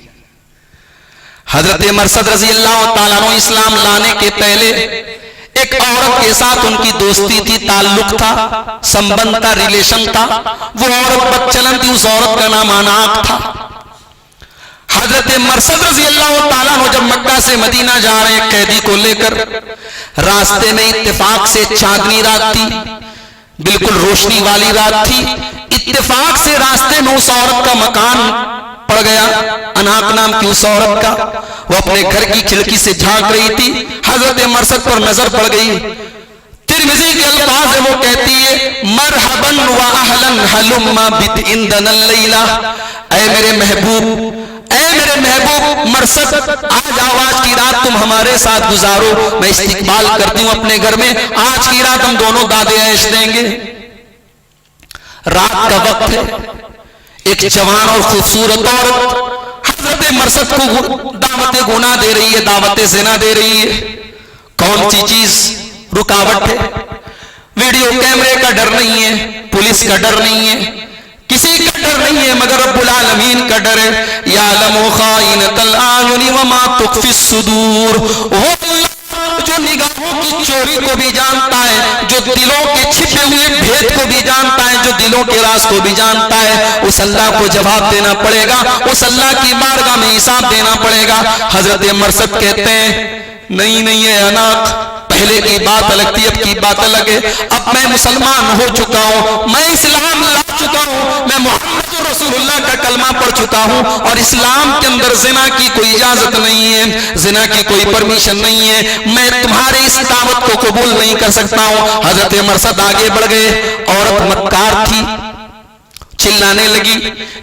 हजरत मरसद रजी अल्लाह तआला अन्हु इस्लाम लाने के पहले एक औरत के साथ उनकी दोस्ती थी, ताल्लुक था, संबंध था, रिलेशन था। वो औरत बदचलन थी, उस औरत का नाम अनाक था। हजरत मरसद रजी अल्लाह तआला अन्हु जब मक्का से मदीना जा रहे हैं कैदी को लेकर, रास्ते में इत्तेफाक से चांदनी रात थी, बिल्कुल रोशनी वाली रात थी। इत्तेफाक से रास्ते में उस औरत का मकान पड़ गया, अनाक नाम की उस औरत का। वो अपने घर की खिड़की से झांक रही थी, हजरत मरसद पर नजर पड़ गई। तिरमिज़ी के अल्फाज है, वो कहती है मरहबन व अहलन हलुम्मा बित इंदनल लैला, ऐ मेरे महबूब, महबूब मरसद, आज आवाज की रात तुम हमारे साथ गुजारो, मैं इस्तिकबाल करती हूं अपने घर में, आज की रात हम दोनों दादे ऐश देंगे। रात का वक्त है, एक जवान और खूबसूरत औरत हजरत मरसद को दावत गुनाह दे रही है, दावत ज़िना दे रही है। कौन सी चीज रुकावट है? वीडियो कैमरे का डर नहीं है, पुलिस का डर नहीं है, किसी का डर नहीं है, मगर रब्बुल आलमीन का डर है। यालमु खाइनतल आयुनि व मा तुख्फी सुदूर, वो जो निगाहों की चोरी को भी जानता है, जो दिलों के छिपे हुए भेद को भी जानता है, जो दिलों के राज को भी जानता है, उस अल्लाह को जवाब देना पड़ेगा, उस अल्लाह की बारगाह में हिसाब देना पड़ेगा। हजरत मरसद कहते हैं नहीं नहीं है अनाक, पहले की बात अलग थी, अब की बात अलग है। अब मैं मुसलमान हो चुका हूं, मैं इस्लाम ला चुका हूं, मैं मोहम्मद रसूलुल्लाह का कलमा पढ़ चुका हूं, और इस्लाम के अंदर जिना की कोई इजाजत नहीं है, जिना की कोई परमिशन नहीं है, मैं तुम्हारे इस दावत को कबूल नहीं कर सकता हूं। हजरत मरसद आगे बढ़ गए, औरत मक्कार थी, चिल्लाने लगी,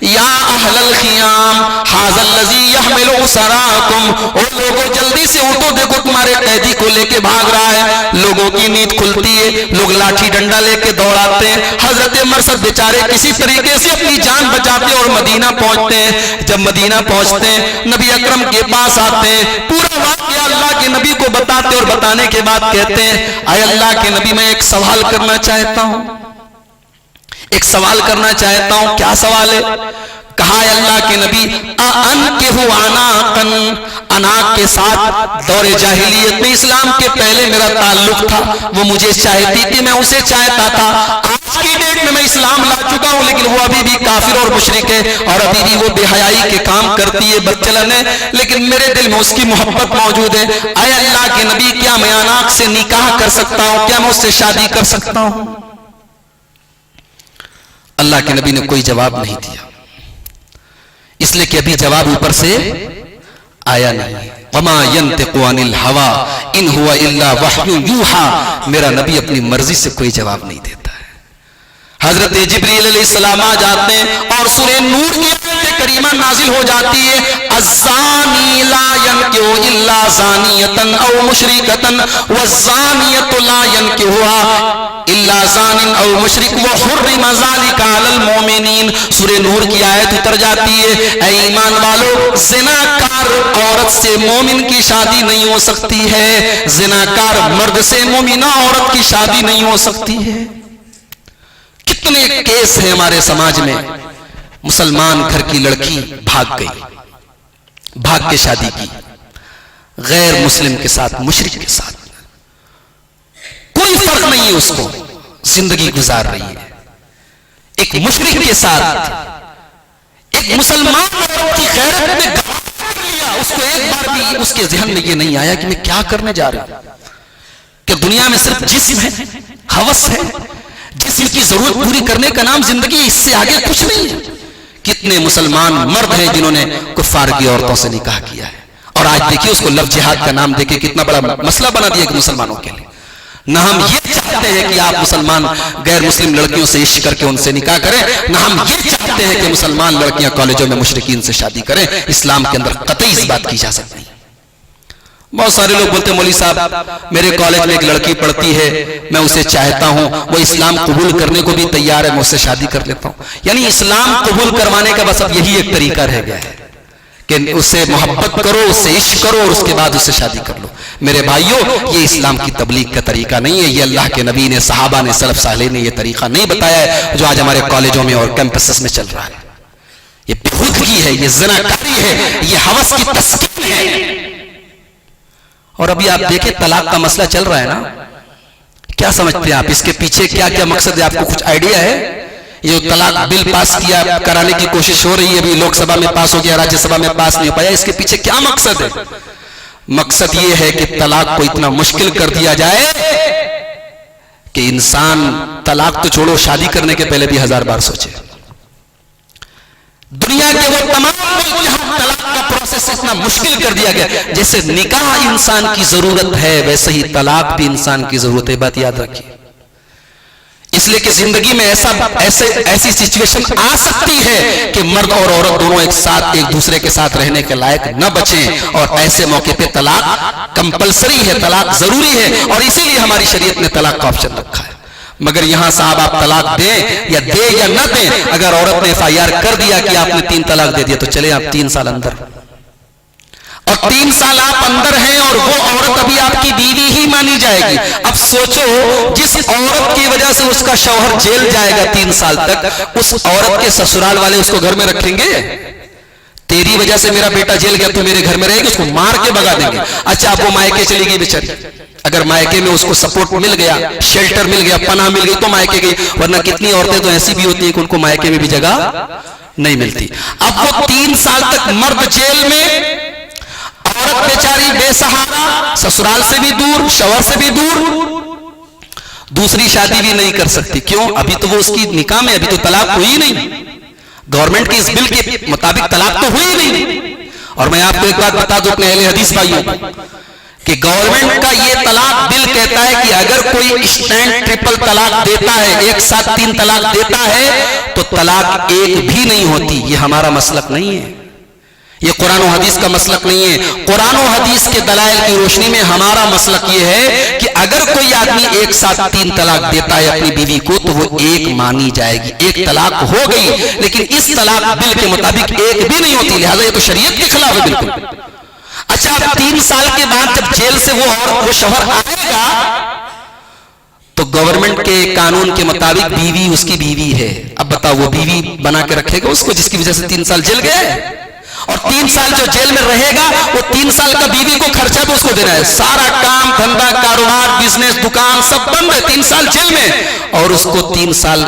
या अहलल खियाम हाज़ल लज़ी यहमिलु सराकुम, ओ लोगों जल्दी से उठो, देखो तुम्हारे कैदी को लेके भाग रहा है। लोगों की नींद खुलती है, लोग लाठी डंडा लेके दौड़ाते हैं। हजरत मरसद बेचारे किसी तरीके से अपनी जान बचाते और मदीना पहुंचते हैं। जब मदीना पहुंचते हैं, नबी अकरम के पास आते हैं, पूरा वाक़या अल्लाह के नबी को बताते और बताने के बाद कहते हैं, आए अल्लाह के नबी मैं एक सवाल करना चाहता हूं, एक सवाल करना चाहता हूं। क्या सवाल है? कहा अल्लाह के नबी, अनाक के साथ दौरे जाहिलियत में, इस्लाम के पहले मेरा ताल्लुक था, वो मुझे चाहती थी, मैं उसे चाहता था। आज की डेट में मैं इस्लाम ला चुका हूं, लेकिन वो अभी भी काफिर और मुशरिक है, और अभी भी वो बेहयाई के काम करती है, बदचलन है, लेकिन मेरे दिल में उसकी मोहब्बत मौजूद है। आए अल्लाह के नबी, क्या मैं अनाक से निकाह कर सकता हूं? क्या मैं उससे शादी कर सकता हूं? अल्लाह के नबी ने कोई जवाब नहीं दिया, इसलिए कि अभी जवाब ऊपर से आया नहीं। वमा यंतिकु अनिल हवा इन हुवा इल्ला वह्यु यूहा, मेरा नबी अपनी मर्जी से कोई जवाब नहीं देता है। हजरत जिब्रील अलैहिस्सलाम आ जाते हैं और सूरह नूर की आयत करीमा नाजिल हो जाती है, अज़्ज़ानी ला यनकिहु इल्ला ज़ानियतन औ मुशरिकतन वज़्ज़ानियतु ला यनकिहुहा इल्ला ज़ानिन औ मुशरिक व हुर्रिम ज़ालिका अलल मोमिनीन। सूरह नूर की आयत उतर जाती है, ऐ ईमान वालों, ज़िनाकार औरत से मोमिन की शादी नहीं हो सकती है, ज़िनाकार मर्द से मोमिना औरत की शादी नहीं हो सकती है। कितने केस हैं हमारे समाज में, मुसलमान घर की लड़की भाग गई, भाग के शादी की गैर मुस्लिम के साथ, मुशरिक के साथ, कोई फर्क नहीं है, उसको जिंदगी गुजार रही है। एक मुशरिक के साथ एक मुसलमान औरत की गैरत ने कर लिया, उसको एक बार भी उसके ज़हन में ये नहीं आया कि मैं क्या करने जा रहा हूं, कि दुनिया में सिर्फ जिस्म है, हवस है, जिस्म की जरूरत पूरी करने का नाम जिंदगी, इससे आगे कुछ नहीं है। कितने मुसलमान मर्द हैं जिन्होंने कुफ्फार की औरतों से निकाह किया है, और आज देखिए उसको लव जिहाद का नाम देके कितना बड़ा मसला बना दिया कि मुसलमानों के लिए। ना हम ये चाहते हैं कि आप मुसलमान गैर मुस्लिम लड़कियों से इश्क करके उनसे निकाह करें, ना हम ये चाहते हैं कि मुसलमान लड़कियां कॉलेजों में मुशरिकीन से शादी करें। इस्लाम के अंदर कतई इस बात की इजाजत नहीं। बहुत सारे लोग बोलते हैं, मौलवी साहब मेरे कॉलेज में एक लड़की पढ़ती है, मैं उसे चाहता हूं, वो इस्लाम कबूल करने को भी तैयार है, मैं उससे शादी कर लेता हूं। यानी इस्लाम कबूल करवाने का बस अब यही एक तरीका रह गया है कि उससे मोहब्बत करो, उससे इश्क करो और उसके बाद उससे शादी कर लो। मेरे भाइयों, ये इस्लाम की तबलीग का तरीका नहीं है, ये अल्लाह के नबी ने, सहाबा ने, सलफ सालेह ने ये तरीका नहीं बताया है जो आज हमारे कॉलेजों में और कैंपसेस में चल रहा है। ये बेखुदगी है, ये ज़िनाकारी है, ये हवस की तस्कीन है। और अभी आप देखें तलाक का मसला चल रहा है ना, क्या समझते हैं आप इसके पीछे क्या क्या मकसद है? आपको कुछ आइडिया है? ये तलाक बिल पास किया, कराने की कोशिश हो रही है, अभी लोकसभा में पास हो गया, राज्यसभा में पास नहीं हो पाया, इसके पीछे क्या मकसद है? मकसद ये है कि तलाक को इतना मुश्किल कर दिया जाए कि इंसान तलाक तो छोड़ो, शादी करने के पहले भी 1000 बार सोचे। दुनिया के वो तमाम मुल्क जहां तलाक का प्रोसेस इतना मुश्किल कर दिया गया, जैसे निकाह इंसान की जरूरत है, वैसे ही तलाक भी इंसान की जरूरत है। बात याद रखिए, इसलिए कि जिंदगी में ऐसी सिचुएशन आ सकती है कि मर्द और औरत दोनों एक साथ एक दूसरे के साथ रहने के लायक न बचें, और ऐसे मौके पे तलाक कंपलसरी है, तलाक जरूरी है, और इसीलिए हमारी शरीयत ने तलाक का ऑप्शन रखा है। मगर यहां साहब आप तलाक दें या न दें, अगर औरत ने FIR कर दिया कि आपने 3 तलाक दे दिया, तो चले आप 3 साल अंदर, और 3 साल आप अंदर हैं और वो औरत अभी आपकी बीवी ही मानी जाएगी। अब सोचो, जिस औरत की वजह से उसका शौहर जेल जाएगा 3 साल तक, उस औरत के ससुराल वाले उसको घर में रखेंगे? तेरी वजह से मेरा बेटा जेल गया, तो मेरे घर में रहेगी, उसको मार के भगा देंगे। अच्छा, अब वो मायके चली गई बेचारी, अगर मायके में उसको सपोर्ट मिल गया, शेल्टर मिल गया, पनाह मिल गई, तो मायके गई, वरना कितनी औरतें तो ऐसी भी होती हैं कि उनको मायके में भी जगह नहीं मिलती। अब वो 3 साल तक मर्द जेल में, औरत बेचारी बेसहारा, ससुराल से भी दूर, शौहर से भी दूर, दूसरी शादी भी नहीं कर सकती। क्यों? अभी तो वो उसकी निकाह में, अभी तो तलाक हुई नहीं, गवर्नमेंट के इस बिल के मुताबिक तलाक तो हुई नहीं। और मैं आपको एक बात बता दूं अपने अहले हदीस भाइयों को, कि गवर्नमेंट का ये तलाक बिल कहता है कि अगर कोई स्टैंड ट्रिपल तलाक देता है, एक साथ 3 तलाक देता है, तो तलाक एक भी नहीं होती। ये हमारा मसलक नहीं है, ये कुरान और हदीस का मसलक नहीं है। कुरान और हदीस के दलाइल की रोशनी में हमारा मसलक ये है कि अगर कोई आदमी एक साथ 3 तलाक देता है अपनी बीवी को, तो वो एक मानी जाएगी, एक तलाक हो गई। लेकिन इस तलाक बिल के मुताबिक एक भी नहीं होती, लिहाजा ये तो शरीयत के खिलाफ है बिल्कुल। अच्छा, अब 3 साल के बाद जब जेल से वो शौहर आएगा, तो गवर्नमेंट के कानून के मुताबिक बीवी उसकी बीवी है। अब बताओ, वो बीवी बना के रखेगा उसको जिसकी वजह से 3 साल जेल गए? और 3 साल जो जेल में रहेगा, वो 3 साल का बीवी को खर्चा भी उसको देना है। सारा काम धंधा, कारोबार, बिजनेस, दुकान सब बंद है 3 साल जेल में, और उसको 3 साल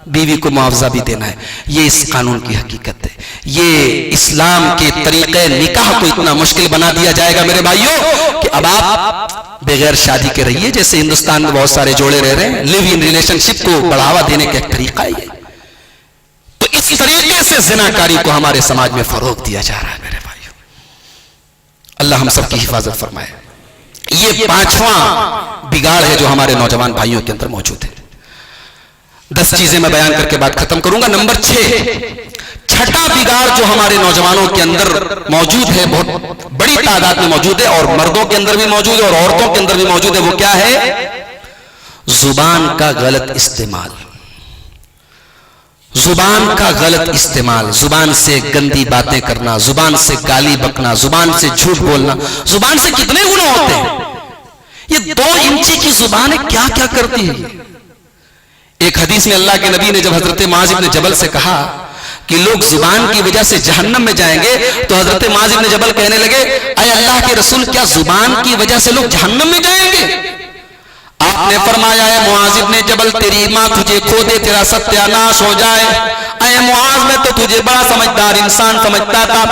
बीवी को मुआवजा भी देना है। ये इस कानून की हकीकत है। ये इस्लाम के तरीके निकाह को इतना मुश्किल बना दिया जाएगा मेरे भाइयों, कि अब आप बगैर शादी के रहिए, जैसे हिंदुस्तान में बहुत सारे जोड़े रह रहे हैं। लिव इन रिलेशनशिप को बढ़ावा देने का एक तरीका है। तो इस तरीके से ज़िनाकारी को हमारे समाज में फरोग दिया जा रहा है मेरे भाइयों। अल्लाह हम सब की हिफाजत फरमाए। ये 5वां बिगाड़ है जो हमारे नौजवान भाइयों के अंदर मौजूद है। 10 चीजें मैं बयान करके बात खत्म करूंगा। नंबर 6, छठा बिगाड़ जो हमारे नौजवानों के अंदर मौजूद है, बहुत बड़ी तादाद में मौजूद है, और मर्दों के अंदर भी मौजूद है और औरतों के अंदर भी मौजूद है। वो क्या है? जुबान का गलत इस्तेमाल। जुबान का गलत इस्तेमाल, जुबान से गंदी बातें करना, जुबान से गाली बकना, जुबान से झूठ बोलना। जुबान से कितने गुनाह होते हैं। ये 2 इंची की जुबान है, क्या क्या करती है। एक हदीस में अल्लाह के नबी ने जब हजरत मुआज़ इब्न जबल से कहा कि लोग जुबान की वजह से जहन्नम में जाएंगे, तो हजरत मुआज़ इब्न जबल कहने लगे, अय अल्लाह के रसूल, क्या जुबान की वजह से लोग जहन्नम में जाएंगे? आपने फरमाया, है मुआज़ इब्न जबल, तेरी माँ तुझे खो दे, तेरा सत्यानाश हो जाए। अय मुआज़, मैं तो तुझे बड़ा समझदार इंसान समझता था।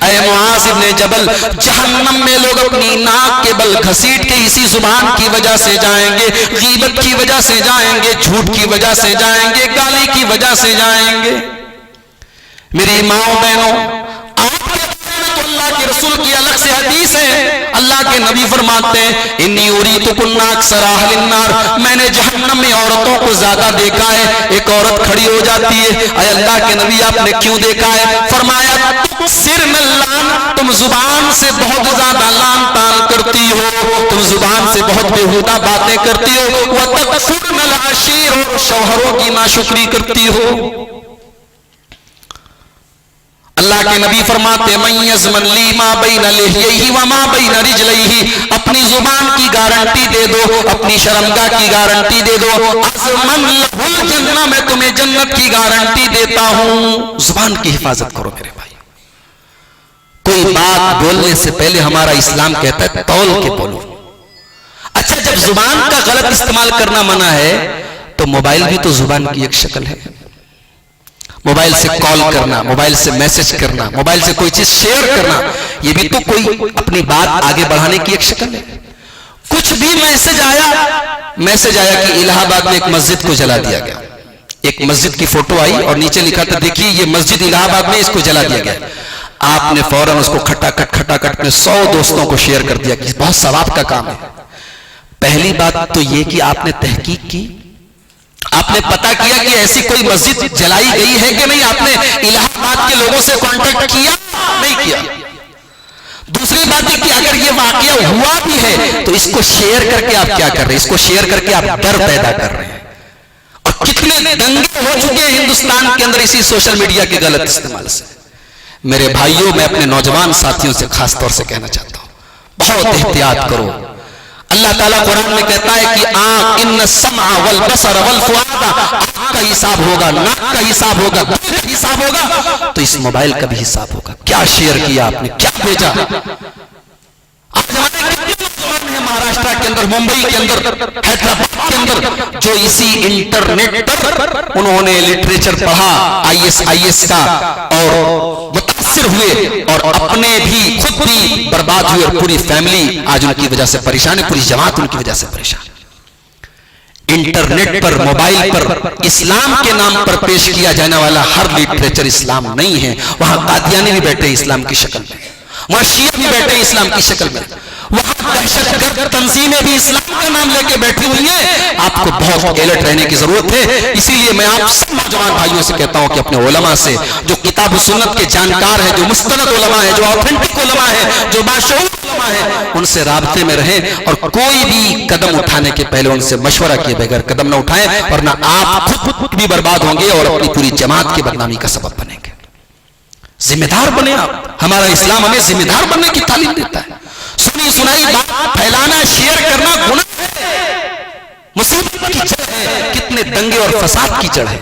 अय मुआज़ इब्न जबल, जहन्नम में लोग अपनी नाक के बल घसीट के इसी जुबान की वजह से जाएंगे, गीबत की वजह से जाएंगे, झूठ की वजह से जाएंगे, गाली की वजह से जाएंगे। मेरी माओ बहनों, अल्लाह के रसूल की अलग से हदीस है। अल्लाह के नबी फरमाते हैं, इन्नी उरीतु कुन्ना अक्सर अहलिन नार, मैंने जहन्नम में औरतों को ज्यादा देखा है। एक औरत खड़ी हो जाती है, अय अल्लाह के नबी आपने क्यों देखा है? फरमाया, सिर में लान, तुम जुबान से बहुत ज्यादा लान तान करती हो, तुम जुबान से बहुत बेहुदा बातें करती हो। वह तकफुरनल अशीर, शौहरों की नाशुक्री करती हो। अल्लाह के नबी फरमाते, मय्यज़मन ली मा बैन लिह्यैहि व मा बैन रिजलैहि, अपनी जुबान की गारंटी दे दो, अपनी शर्मगाह की गारंटी दे दो। अज़मन लहुल जन्नह, मैं तुम्हें जन्नत की गारंटी देता हूं। जुबान की हिफाजत करो मेरे भाई। कोई बात बोलने से पहले हमारा इस्लाम कहता है तौल के बोलो। अच्छा, जब जुबान का गलत इस्तेमाल करना मना है, तो मोबाइल भी तो जुबान की एक शक्ल है। मोबाइल से कॉल करना, मोबाइल से मैसेज करना, मोबाइल से कोई चीज शेयर करना, ये भी तो कोई अपनी बात आगे बढ़ाने की एक शक्ल है। कुछ भी मैसेज आया कि इलाहाबाद में एक मस्जिद को जला दिया गया। एक मस्जिद की फोटो आई और नीचे लिखा था, देखिए ये मस्जिद इलाहाबाद में, इसको जला दिया गया। आपने फौरन उसको खटाखट में 100 दोस्तों को शेयर कर दिया कि बहुत सवाब का काम है। पहली बात तो यह कि आपने तहकीक की, आपने पता किया कि ऐसी कोई मस्जिद जलाई गई है कि नहीं, आपने इलाहाबाद के लोगों से कांटेक्ट किया नहीं किया। दूसरी बात है कि अगर ये वाकया हुआ भी है तो इसको शेयर करके आप क्या कर रहे हैं, इसको शेयर करके आप डर पैदा कर रहे हैं। और कितने दंगे हो चुके हैं हिंदुस्तान के अंदर इसी सोशल मीडिया के गलत इस्तेमाल से। मेरे भाइयों, मैं अपने नौजवान साथियों से खास तौर से कहना चाहता हूं, बहुत एहतियात करो। अल्लाह ताला कुरान में कहता है कि आंख, इन्न समा वल बसर वल फुआदा, आंख का हिसाब होगा, नाक का हिसाब होगा, दिल का हिसाब होगा, तो इस मोबाइल का भी हिसाब होगा। क्या शेयर किया आपने, क्या भेजा। आज हमारे कितने नौजवान हैं महाराष्ट्र के अंदर, मुंबई के अंदर, हैदराबाद के अंदर, जो इसी इंटरनेट पर उन्होंने लिटरेचर पढ़ा IAS का और मुतासिर हुए और अपने भी खुद भी बर्बाद हुए और पूरी फैमिली आज उनकी वजह से परेशान है, पूरी जमात उनकी वजह से परेशान। इंटरनेट पर, मोबाइल पर इस्लाम के नाम पर पेश किया जाने वाला हर लिटरेचर इस्लाम नहीं है। वहां कादियानी भी बैठे इस्लाम की शक्ल में, वहां शिया भी बैठे इस्लाम की शक्ल में, वहां दहशतगर्द तंजीमें भी इस्लाम का नाम लेके बैठी हुई हैं। आपको बहुत अलर्ट रहने की जरूरत है। इसीलिए मैं आप सब नौजवान भाइयों से कहता हूं कि अपने उलमा से, जो किताब सुन्नत के जानकार है, जो मुस्तनद उलमा है, जो ऑथेंटिक उलमा है, जो बाशऊर उलमा है, उनसे राब्ते में रहें और कोई भी कदम उठाने के पहले उनसे मशवरा किए बगैर कदम न उठाएं, वरना आप खुद भी बर्बाद होंगे और अपनी पूरी जमात की बदनामी का सबब बनेंगे। जिम्मेदार बने आप। हमारा इस्लाम हमें जिम्मेदार बनने की तालीम देता है। सुनी सुनाई बात फैलाना, शेयर करना गुनाह है, मुसीबत की जड़ है, कितने दंगे और फसाद की जड़ है।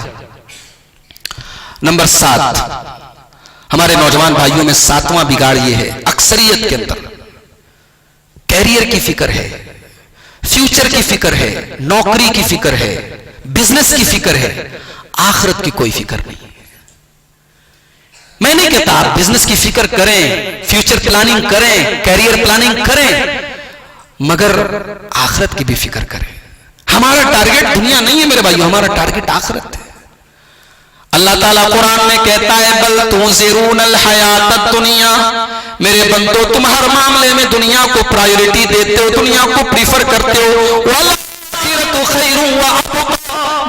नंबर 7, हमारे नौजवान भाइयों में 7वां बिगाड़ यह है, अक्सरियत के अंदर कैरियर की फिक्र है, फ्यूचर की फिक्र है, नौकरी की फिक्र है, बिजनेस की फिक्र है, आखिरत की कोई फिक्र नहीं। मैं नहीं कहता आप बिजनेस की फिक्र करें, फ्यूचर प्लानिंग करें, कैरियर प्लानिंग करें, मगर आखिरत की भी फिक्र करें। हमारा टारगेट दुनिया नहीं है मेरे भाइयों, हमारा टारगेट आखिरत है। अल्लाह ताला कुरान में कहता है, बल तुज़िरूनल हयातद दुनिया, मेरे बंदो तुम हर मामले में दुनिया को प्रायोरिटी देते हो, दुनिया को प्रीफर करते हो, वल आखिरतु खैरुन व अबक़ा,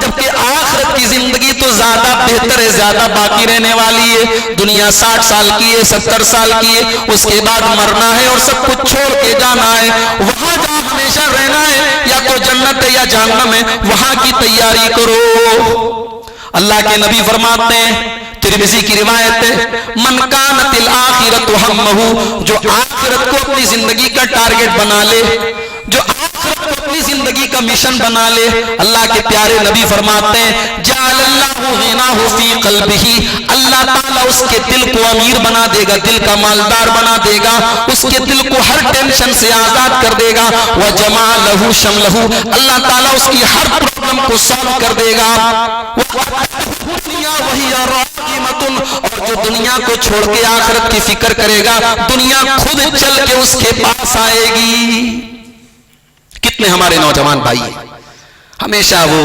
जबकि आखिरत की जिंदगी तो ज्यादा बेहतर है, ज्यादा बाकी रहने वाली है। दुनिया 60 साल की है, 70 साल की है, उसके बाद मरना है और सब कुछ छोड़ के जाना है। वहां जहां हमेशा रहना है, या तो जन्नत है या जहन्नम है, वहां की तैयारी करो। अल्लाह के नबी फरमाते हैं, तिरमिज़ी की रिवायत है, मन कानतिल आखिरतु हम्महु, जो आखिरत को अपनी जिंदगी का टारगेट बना ले, जो आखिरत को अपनी जिंदगी का मिशन बना ले, अल्लाह के प्यारे नबी फरमाते हैं, जअलल्लाहु गिनाहु फी क़ल्बिही, अल्लाह ताला उसके दिल को अमीर बना देगा, दिल का मालदार बना देगा, उसके दिल को हर टेंशन से आजाद कर देगा। व जमा लहू शमलहू, अल्लाह ताला उसकी हर प्रॉब्लम को सॉल्व कर देगा। वही और जो दुनिया को छोड़ के आखिरत की फिक्र करेगा, दुनिया खुद चल के उसके पास आएगी। कितने हमारे नौजवान भाई हमेशा वो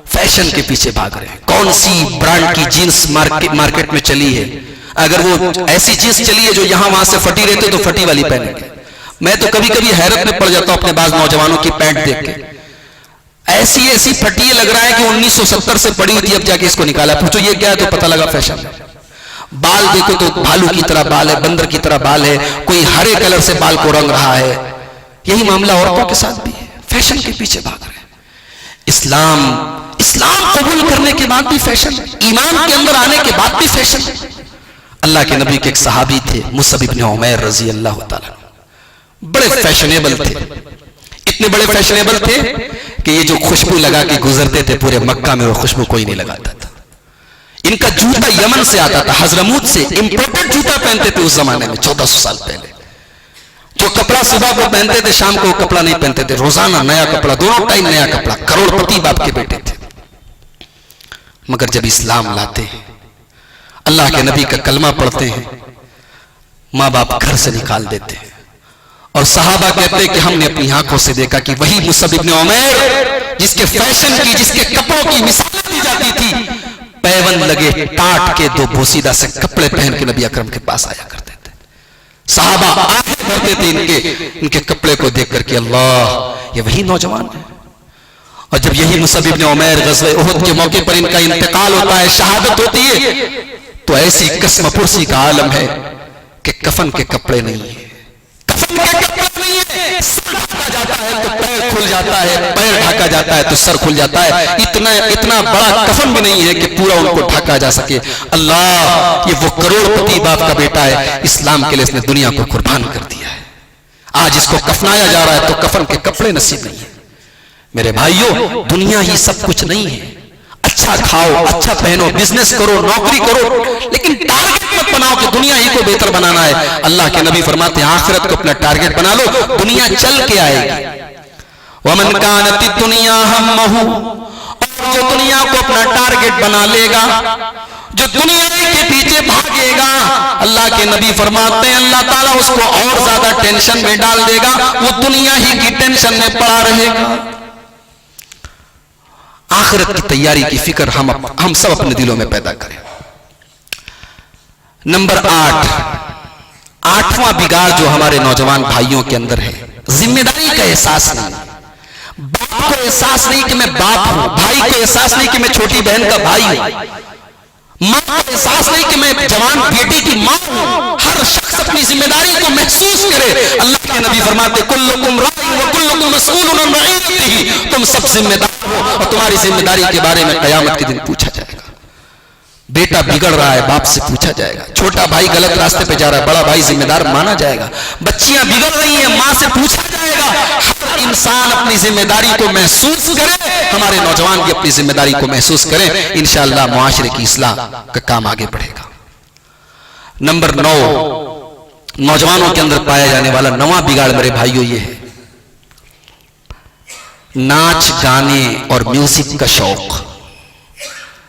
फैशन के पीछे भाग रहे हैं। कौन सी ब्रांड की जींस मार्केट में चली है, अगर वो ऐसी जींस चली है जो यहां वहां से फटी रहती है तो फटी वाली पहनेंगे। मैं तो कभी कभी हैरत में पड़ जाता हूं अपने बाज नौजवानों की पैंट देख के, ऐसी ऐसी फटी लग रहा है कि 1970 से पड़ी हुई थी, अब जाके इसको निकाला, पूछो ये क्या है तो पता लगा फैशन। बाल देखो तो भालू की तरह बाल है, बंदर की तरह बाल है, कोई हरे कलर से बाल को रंग रहा है। यही मामला औरतों के साथ भी है, फैशन के पीछे भाग रहे हैं। इस्लाम कबूल करने के बाद भी फैशन, ईमान के अंदर आने के बाद भी फैशन। अल्लाह के नबी के एक सहाबी थे, मुसअब इब्न उमैर रजी अल्लाह ताला, बड़े फैशनेबल थे, इतने बड़े फैशनेबल थे कि ये जो खुशबू लगा के गुजरते थे पूरे मक्का में, वो खुशबू कोई नहीं लगाता था। इनका जूता यमन से आता था, हजरमूत से इंपोर्टेड जूता पहनते थे उस जमाने में, 1400 साल पहले। जो कपड़ा सुबह को पहनते थे, शाम को कपड़ा नहीं पहनते थे, रोजाना नया कपड़ा, दोनों टाइम नया कपड़ा। करोड़पति बाप के बेटे थे। मगर जब इस्लाम लाते हैं, अल्लाह के नबी का कलमा पढ़ते हैं, माँ बाप घर से निकाल देते हैं। और सहाबा कहते हैं कि हमने अपनी आंखों से देखा कि वही मुसअब इब्न उमैर जिसके फैशन की, जिसके कपड़ों की मिसाल दी जाती थी, पैबंद लगे टाट के दो बोसीदा से कपड़े पहन के नबी अकरम के पास आया करते थे। सहाबा आंखें भरते थे इनके कपड़े को देख करके, अल्लाह ये वही नौजवान है। और जब यही मुसअब इब्न उमैर ग़ज़वे उहुद के मौके पर इनका इंतकाल होता है, शहादत होती है, तो ऐसी कसम पुरसी का आलम है कि कफन के कपड़े नहीं है, कफन के कपड़े नहीं है, सर ढका जाता है तो पैर खुल जाता है, पैर ढका जाता है तो सर खुल जाता है। इतना बड़ा कफन भी नहीं है कि पूरा उनको ढका जा सके। अल्लाह, ये वो करोड़पति बाप का बेटा है, इस्लाम के लिए इसने दुनिया को कुर्बान कर दिया है। आज इसको कफनाया जा रहा है तो कफन के कपड़े नसीब नहीं है। मेरे भाइयों, दुनिया ही सब कुछ नहीं है। अच्छा खाओ, अच्छा पहनो, बिजनेस करो, नौकरी करो, लेकिन टारगेट मत बनाओ कि दुनिया ही को बेहतर बनाना है। अल्लाह के नबी फरमाते हैं आखिरत को अपना टारगेट बना लो, दुनिया चल के आएगी। वमन कानति दुनिया हम्महु, और जो दुनिया को अपना टारगेट बना लेगा, जो दुनिया के पीछे भागेगा, अल्लाह के नबी फरमाते हैं अल्लाह ताला उसको और ज्यादा टेंशन में डाल देगा, वो दुनिया ही की टेंशन में पड़ा रहेगा। आखिरत की तैयारी की फिक्र हम सब अपने दिलों में पैदा करें। नंबर 8, आठवां बिगाड़ जो हमारे नौजवान भाइयों के अंदर है, जिम्मेदारी का एहसास नहीं। बाप को एहसास नहीं कि मैं बाप हूं, भाई को एहसास नहीं कि मैं छोटी बहन का भाई हूं, मां को एहसास नहीं कि मैं जवान बेटी की मां हूं। हर शख्स अपनी जिम्मेदारी को महसूस करे। अल्लाह के नबी फरमाते कुल्लुकुम राइन व कुल्लुकुम मसऊलुन अन रईयतिही, तुम सब जिम्मेदार हो और तुम्हारी जिम्मेदारी के बारे में कयामत के दिन पूछा जाएगा। बेटा बिगड़ रहा है, बाप से पूछा जाएगा। छोटा भाई गलत रास्ते पे जा रहा है, बड़ा भाई जिम्मेदार माना जाएगा। बच्चियां बिगड़ रही हैं, मां से पूछा जाएगा। हर इंसान अपनी जिम्मेदारी को महसूस करे, हमारे नौजवान भी अपनी जिम्मेदारी को महसूस करें। इंशाअल्लाह मुआशरे की इस्लाह का काम आगे बढ़ेगा। नंबर 9, नौजवानों के अंदर पाया जाने वाला 9वां बिगाड़ मेरे भाइयों ये है, नाच गाने और म्यूजिक का शौक।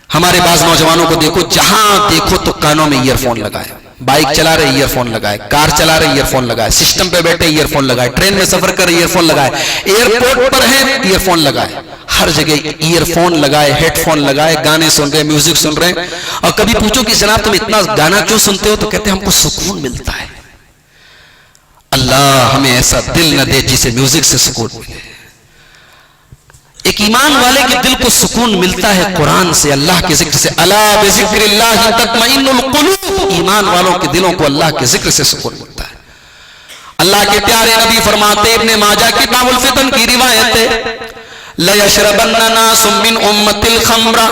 हमारे पास नौजवानों को देखो, जहां देखो तो कानों में ईयरफोन लगाए, बाइक चला रहे ईयरफोन लगाए, कार चला रहे ईयरफोन लगाए, सिस्टम पे बैठे ईयरफोन लगाए, ट्रेन में सफर कर ईयरफोन लगाए, एयरपोर्ट पर है ईयरफोन लगाए, हर जगह ईयरफोन लगाए, हेडफोन लगाए, गाने सुन रहे, म्यूजिक सुन रहे। और कभी पूछो कि जनाब तुम इतना गाना क्यों सुनते हो, तो कहते हैं हमको सुकून मिलता है। अल्लाह हमें ऐसा दिल न दे जिसे म्यूजिक से सुकून मिले। एक ईमान वाले के दिल को सुकून मिलता है कुरान से, अल्लाह के जिक्र से। अला बिज़िक्रिल्लाहि तत्मइन्नुल कुलूब, ईमान वालों के दिलों को अल्लाह के जिक्र से सुकून मिलता है। अल्लाह के प्यारे नबी फरमाते, इब्ने माजा किताबुल फितन की रिवायत है, लयशरबन्ना नासुम मिन उम्मतिल खम्रा,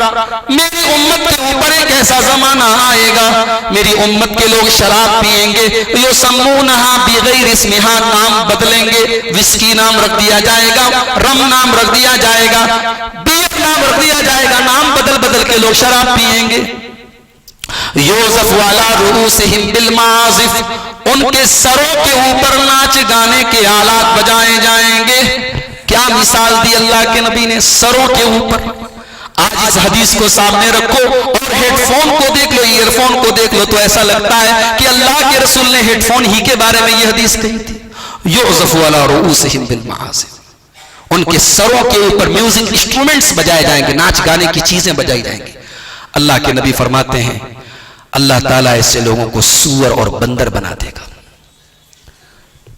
मेरी उम्मत के ऊपर एक ऐसा जमाना आएगा, मेरी उम्मत के लोग शराब पिएंगे, युसम्मूनहा बिगैर इस्मिहा, नाम बदलेंगे, विस्की नाम रख दिया जाएगा, रम नाम रख दिया जाएगा, बियर नाम रख दिया जाएगा, नाम बदल बदल के लोग शराब पिएंगे। यूज़फ़ वाला रूसिहिम बिल माज़िफ़, उनके सरों के ऊपर नाच गाने के आलात बजाए जाएंगे। क्या मिसाल दी अल्लाह के नबी ने, सरों के ऊपर। आज इस हदीस को सामने रखो और हेडफोन को देख लो, ईयरफोन को देख लो, तो ऐसा लगता है कि अल्लाह के रसूल ने हेडफोन ही के बारे में यह हदीस कही थी। युज़फ़ु अला रूसिहिम बिल माज़िफ़, उनके सरों के ऊपर म्यूजिक इंस्ट्रूमेंट्स बजाए जाएंगे, नाच गाने की चीजें बजाई जाएंगी। अल्लाह के नबी फरमाते हैं अल्लाह ताला ऐसे लोगों को सूअर और बंदर बना देगा,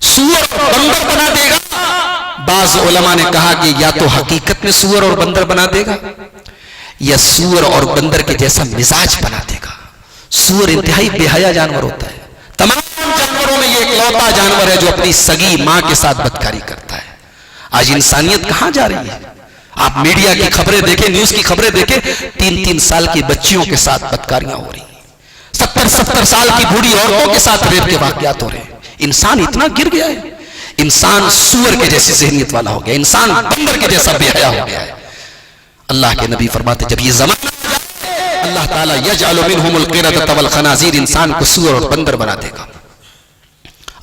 सूअर और बंदर बना देगा। बाज़ उलमा ने कहा कि या तो हकीकत में सूअर और बंदर बना देगा, या सूअर और बंदर के जैसा मिजाज बना देगा। सूअर इंतहाई बेहया जानवर होता है, तमाम जानवरों में ये इकलौता जानवर है जो अपनी सगी मां के साथ बदकारी करता है। आज इंसानियत कहां जा रही है? आप मीडिया की खबरें देखें, न्यूज की खबरें देखें, 3-3 साल की बच्चियों के साथ बदकारियां हो रही, 70-70 साल की बूढ़ी औरतों के साथ रेप के वाकयात हो रहे हैं। इंसान इतना गिर गया है, इंसान सूअर के जैसी ज़हनियत वाला हो गया, इंसान बंदर के जैसा बेहया हो गया है। अल्लाह के नबी फरमाते जब ये ज़माना अल्लाह ताला यजअलु मिनहुमुल क़िरदत वल खनाज़ीर, इंसान को सूअर और बंदर बना देगा।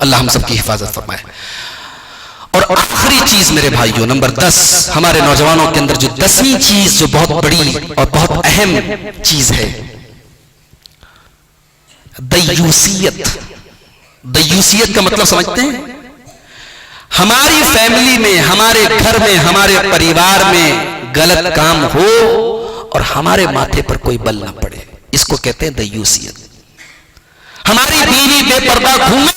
अल्लाह हम सबकी हिफाजत फरमाए। और आखिरी चीज मेरे भाइयों, नंबर 10, हमारे नौजवानों के अंदर जो 10वीं चीज जो बहुत बड़ी और बहुत अहम चीज है, दयूसियत। दयूसियत का मतलब समझते हैं? हमारी फैमिली में, हमारे घर में, हमारे परिवार में गलत काम हो और हमारे माथे पर कोई बल ना पड़े, इसको कहते हैं दयूसियत। हमारी बीवी बेपर्दा घूमे,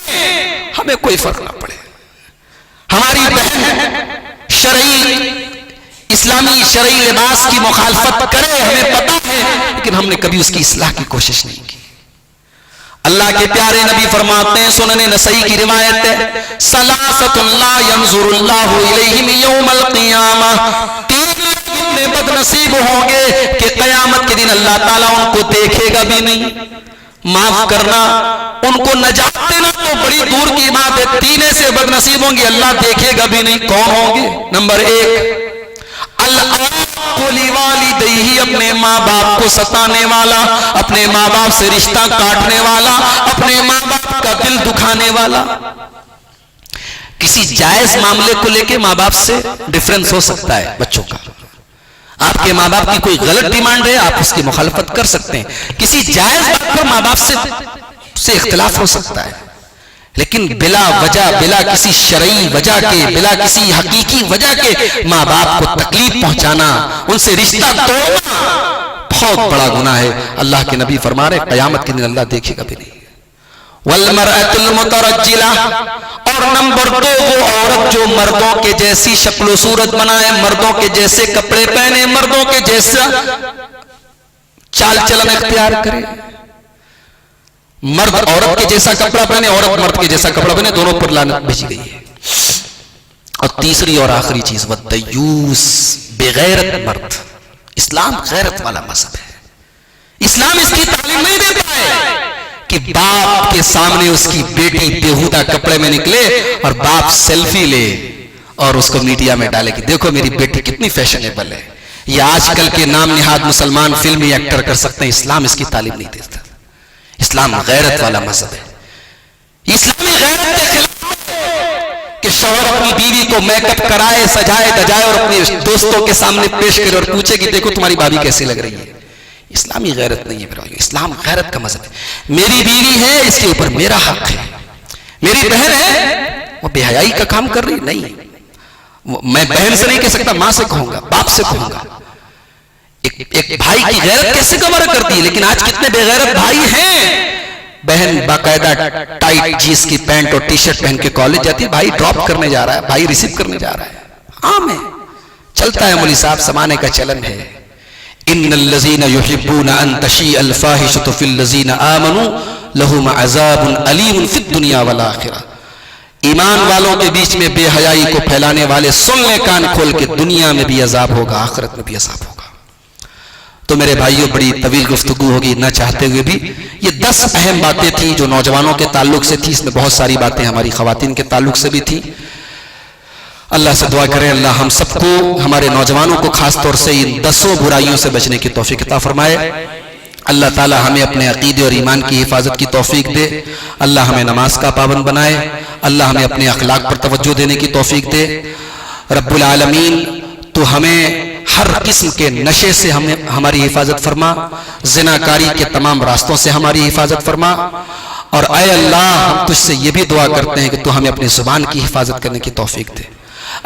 हमें कोई फर्क ना पड़े। हमारी बहन शरई इस्लामी शरई लिबास की मुखालफत करे, हमें पता है, लेकिन हमने कभी उसकी इस्लाह की कोशिश नहीं की। अल्लाह के प्यारे नबी फरमाते हैं, सुनने नसई की रिवायत है, सलासतुन ला यंजुरुल्लाहु इलैहिम यौमल क़ियामह, तीन इतने बदनसीब होंगे कि क़यामत के दिन अल्लाह ताला उनको देखेगा भी नहीं। माफ करना, उनको नजात देना तो बड़ी दूर की बात है, तीन ऐसे बदनसीब होंगे अल्लाह देखेगा भी नहीं। कौन होंगे? नंबर एक, वालिदैहि, अपने माँ बाप को सताने वाला, अपने माँ बाप से रिश्ता काटने वाला, अपने माँ बाप का दिल दुखाने वाला। किसी जायज मामले को लेके माँ बाप से डिफरेंस हो सकता है बच्चों का। आपके माँ बाप की कोई गलत डिमांड है, आप उसकी मुखालफत कर सकते हैं। किसी जायज बात पर माँ बाप से इख्तिलाफ हो सकता है, लेकिन बिला वजह, बिला किसी शरई वजह के, बिला किसी हकीकी वजह के माँ बाप को तकलीफ पहुंचाना, उनसे रिश्ता तोड़ना बहुत बड़ा गुनाह है। अल्लाह के नबी फरमा रहे, क़यामत के दिन अल्लाह देखेगा भी नहीं। वल मरअतुल मुतरज्जिला, और नंबर दो, वो औरत जो मर्दों के जैसी शक्ल सूरत बनाए, मर्दों के जैसे कपड़े पहने, मर्दों के जैसा चाल चलन इख्तियार करे। मर्द औरत के जैसा कपड़ा पहने, औरत मर्द के जैसा कपड़ा पहने, दोनों पर लानत भेजी गई है। और तीसरी और आखिरी चीज, वद्दयूस, बेगैरत मर्द। इस्लाम गैरत वाला मजहब है। इस्लाम इसकी तालीम नहीं देता है कि बाप के सामने उसकी बेटी बेहुदा कपड़े में निकले और बाप सेल्फी ले और उसको मीडिया में डाले कि देखो मेरी बेटी कितनी फैशनेबल है। ये आजकल के नाम निहाद मुसलमान फिल्मी एक्टर कर सकते हैं। इस्लाम इसकी तालीम नहीं देता। इस्लाम गैरत वाला मजहब है। इस्लामी गैरत के खिलाफ है कि शौहर अपनी बीवी को मेकअप कराए, सजाए धजाए और अपने दोस्तों के सामने पेश करे और पूछे कि देखो तुम्हारी भाभी कैसी लग रही है। इस्लामी गैरत नहीं है मेरे भाई, इस्लाम गैरत का मजहब है। मेरी बीवी है, इसके ऊपर मेरा हक है। मेरी बहन है, वो बेहयाई का काम कर रही नहीं, मैं बहन से नहीं कह सकता, मां से कहूंगा, बाप से कहूंगा। एक भाई की गैरत कैसे कवर करती है, लेकिन आज कितने बेगैरत भाई हैं। बहन बाकायदा टाइट जींस की पैंट और टी शर्ट पहन के कॉलेज जाती है, भाई ड्रॉप करने जा रहा है, भाई रिसीव करने जा रहा है। आम है, चलता है मौलवी साहब, समाने का चलन है। इन्नल्लज़ीना युहिब्बूना अन तशीअल फाहिशतु फिल्लज़ीना आमनू लहुम अज़ाबुन अलीमुन फिद दुनिया वल आखिरा। ईमान वालों के बीच में बेहयाई को फैलाने वाले सुन ले कान खोल के, दुनिया में भी अजाब होगा, आखिरत में भी अजाब होगा। तो मेरे भाइयों, बड़ी तवील गुफ्तगू होगी न चाहते हुए भी। ये 10 अहम बातें थी जो नौजवानों के ताल्लुक से थी। इसमें बहुत सारी बातें हमारी ख़वातीन के ताल्लुक से भी थी। अल्लाह से दुआ करें, अल्लाह हम सबको, हमारे नौजवानों को खास तौर से इन 10 बुराइयों से बचने की तौफीक अता फरमाए। अल्लाह ताला हमें अपने अकीदे और ईमान की हिफाजत की तौफीक दे। अल्लाह हमें नमाज का पाबंद बनाए। अल्लाह हमें अपने अखलाक पर तवज्जो देने की तौफीक दे। रब्बुल आलमीन, तो हमें हर किस्म के नशे से हमें हमारी हिफाजत फरमा, जिनाकारी के तमाम रास्तों से हमारी हिफाजत फरमा। और ऐ अल्लाह, हम तुझसे ये भी दुआ करते हैं कि तू हमें अपनी जुबान की हिफाजत करने की तौफीक दे।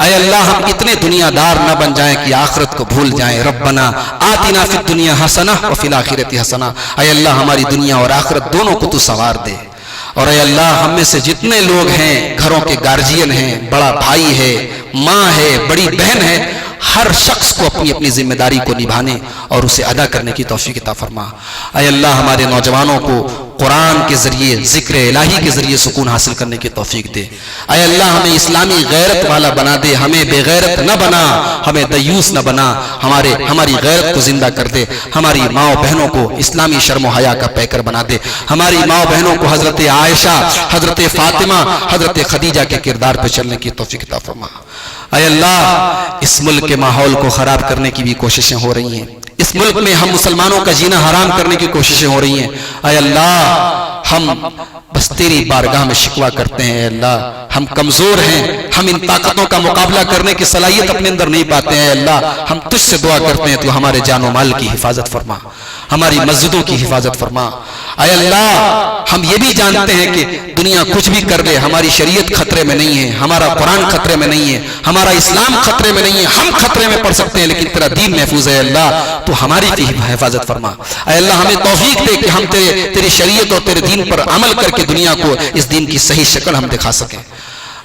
ऐ अल्लाह, हम इतने दुनियादार न बन जाएं कि आखिरत को भूल जाएं। रब्बना आतिना फिद दुनिया हसना व फिल आखिरति हसना। ऐ अल्लाह, हमारी दुनिया और आखिरत दोनों को तू संवार दे। और ऐ अल्लाह, हम में से जितने लोग हैं, घरों के गार्जियन हैं, बड़ा भाई है, माँ है, बड़ी बहन है, हर शख्स को अपनी अपनी जिम्मेदारी को निभाने और उसे अदा करने की तौफीक अता फरमा। ऐ अल्लाह, हमारे नौजवानों को कुरान के जरिए, जिक्र इलाही के जरिए सुकून हासिल करने की तौफीक दे। ऐ अल्लाह, हमें इस्लामी गैरत वाला बना दे, हमें बेगैरत न बना, हमें दयूस न बना, हमारी गैरत को जिंदा कर दे। हमारी माँ बहनों को इस्लामी शर्म हया का पैकर बना दे। हमारी माँ बहनों को हजरत आयशा, हजरत फातिमा, हजरत खदीजा के किरदार पर चलने की तौफीक अता फरमा। ऐ अल्लाह, इस मुल्क के माहौल को खराब करने की भी कोशिशें हो रही हैं। इस मुल्क में हम मुसलमानों का जीना हराम करने की कोशिशें हो रही हैं। ऐ अल्लाह, हम बस तेरी बारगाह में शिकवा करते हैं। अल्लाह, हम कमजोर हैं, हम इन ताकतों का मुकाबला करने की सलाहियत अपने अंदर नहीं पाते हैं। अल्लाह, हम तुझसे दुआ करते हैं, तू हमारे जानो माल की हिफाजत फरमा, हमारी मस्जिदों की हिफाजत फरमा। ऐ अल्लाह, हम ये भी जानते हैं कि दुनिया कुछ भी कर दे, हमारी शरीयत खतरे में नहीं है, हमारा कुरान खतरे में नहीं है, हमारा इस्लाम खतरे में नहीं है, हम खतरे में पड़ सकते हैं लेकिन तेरा दीन महफूज है अल्लाह, तो हमारी भी हिफाजत फरमा। अल्लाह हमें तौफीक दे कि हम तेरी शरीयत और तेरे दीन पर अमल करके दुनिया को इस दीन की सही शक्ल हम दिखा सकें।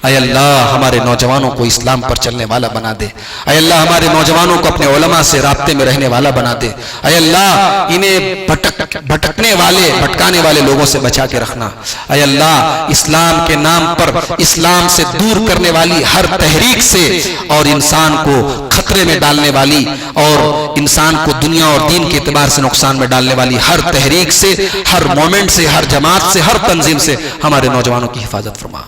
अय अल्लाह हमारे नौजवानों को इस्लाम पर चलने वाला बना दे। अय अल्लाह हमारे नौजवानों को अपने उलमा से राब्ते में रहने वाला बना दे। अय अल्लाह इन्हें भटकने वाले भटकाने वाले लोगों से बचा के रखना। अय अल्लाह इस्लाम के नाम पर इस्लाम से दूर करने वाली हर तहरीक से और इंसान को खतरे में डालने वाली और इंसान को दुनिया और दीन के एतबार से नुकसान में डालने वाली हर तहरीक से, हर मोमेंट से, हर जमात से, हर तंजीम से हमारे नौजवानों की हिफाजत फरमा।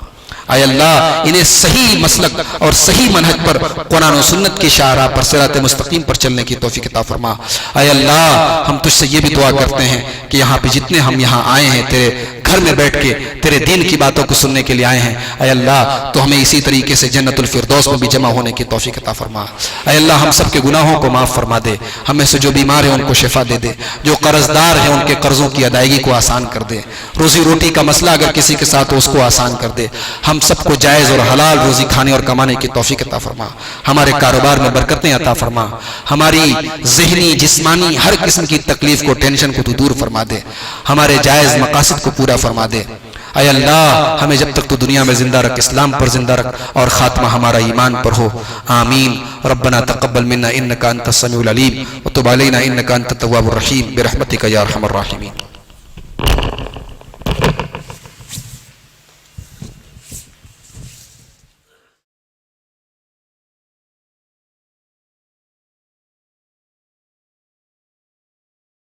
अय अल्लाह इन्हें सही मसलक और सही मनहज पर कुरान और सुन्नत की शाहराह पर सिरात मुस्तकीम पर चलने की तौफीक अता फरमा। अय अल्लाह हम तुझसे ये भी दुआ करते हैं कि यहाँ पे जितने हम यहाँ आए हैं तेरे घर में बैठ के तेरे दीन की बातों को सुनने के लिए आए हैं, अय अल्लाह तो हमें इसी तरीके से जन्नतुल फिरदौस में भी जमा होने की तौफीक अता फरमा। अय अल्लाह हम सब के गुनाहों को माफ़ फरमा दे, हमें से जो बीमार है उनको शिफा दे दे, जो कर्जदार है उनके कर्जों की अदायगी को आसान कर दे, रोजी रोटी का मसला अगर किसी के साथ हो उसको आसान कर दे, हम सबको जायज़ और हलाल रोजी खाने और कमाने की तौफीक अता फरमा, हमारे कारोबार में बरकतें अता फरमा, हमारी ज़हनी जिस्मानी हर किस्म की तकलीफ को टेंशन को तू दूर फरमा दे, हमारे जायज़ मकासद को पूरा फरमा दे। अय अल्लाह हमें जब तक तो दुनिया में जिंदा रख, इस्लाम पर जिंदा रख और खात्मा हमारा ईमान पर हो। आमीन। रब्बना तक़ब्बल मिन्ना इन्नका अंतस समीउल अलीम व तुब अलैना इन्नका अंतत तव्वाबुर रहीम बिरहमतिका या अरहमर राहिमीन।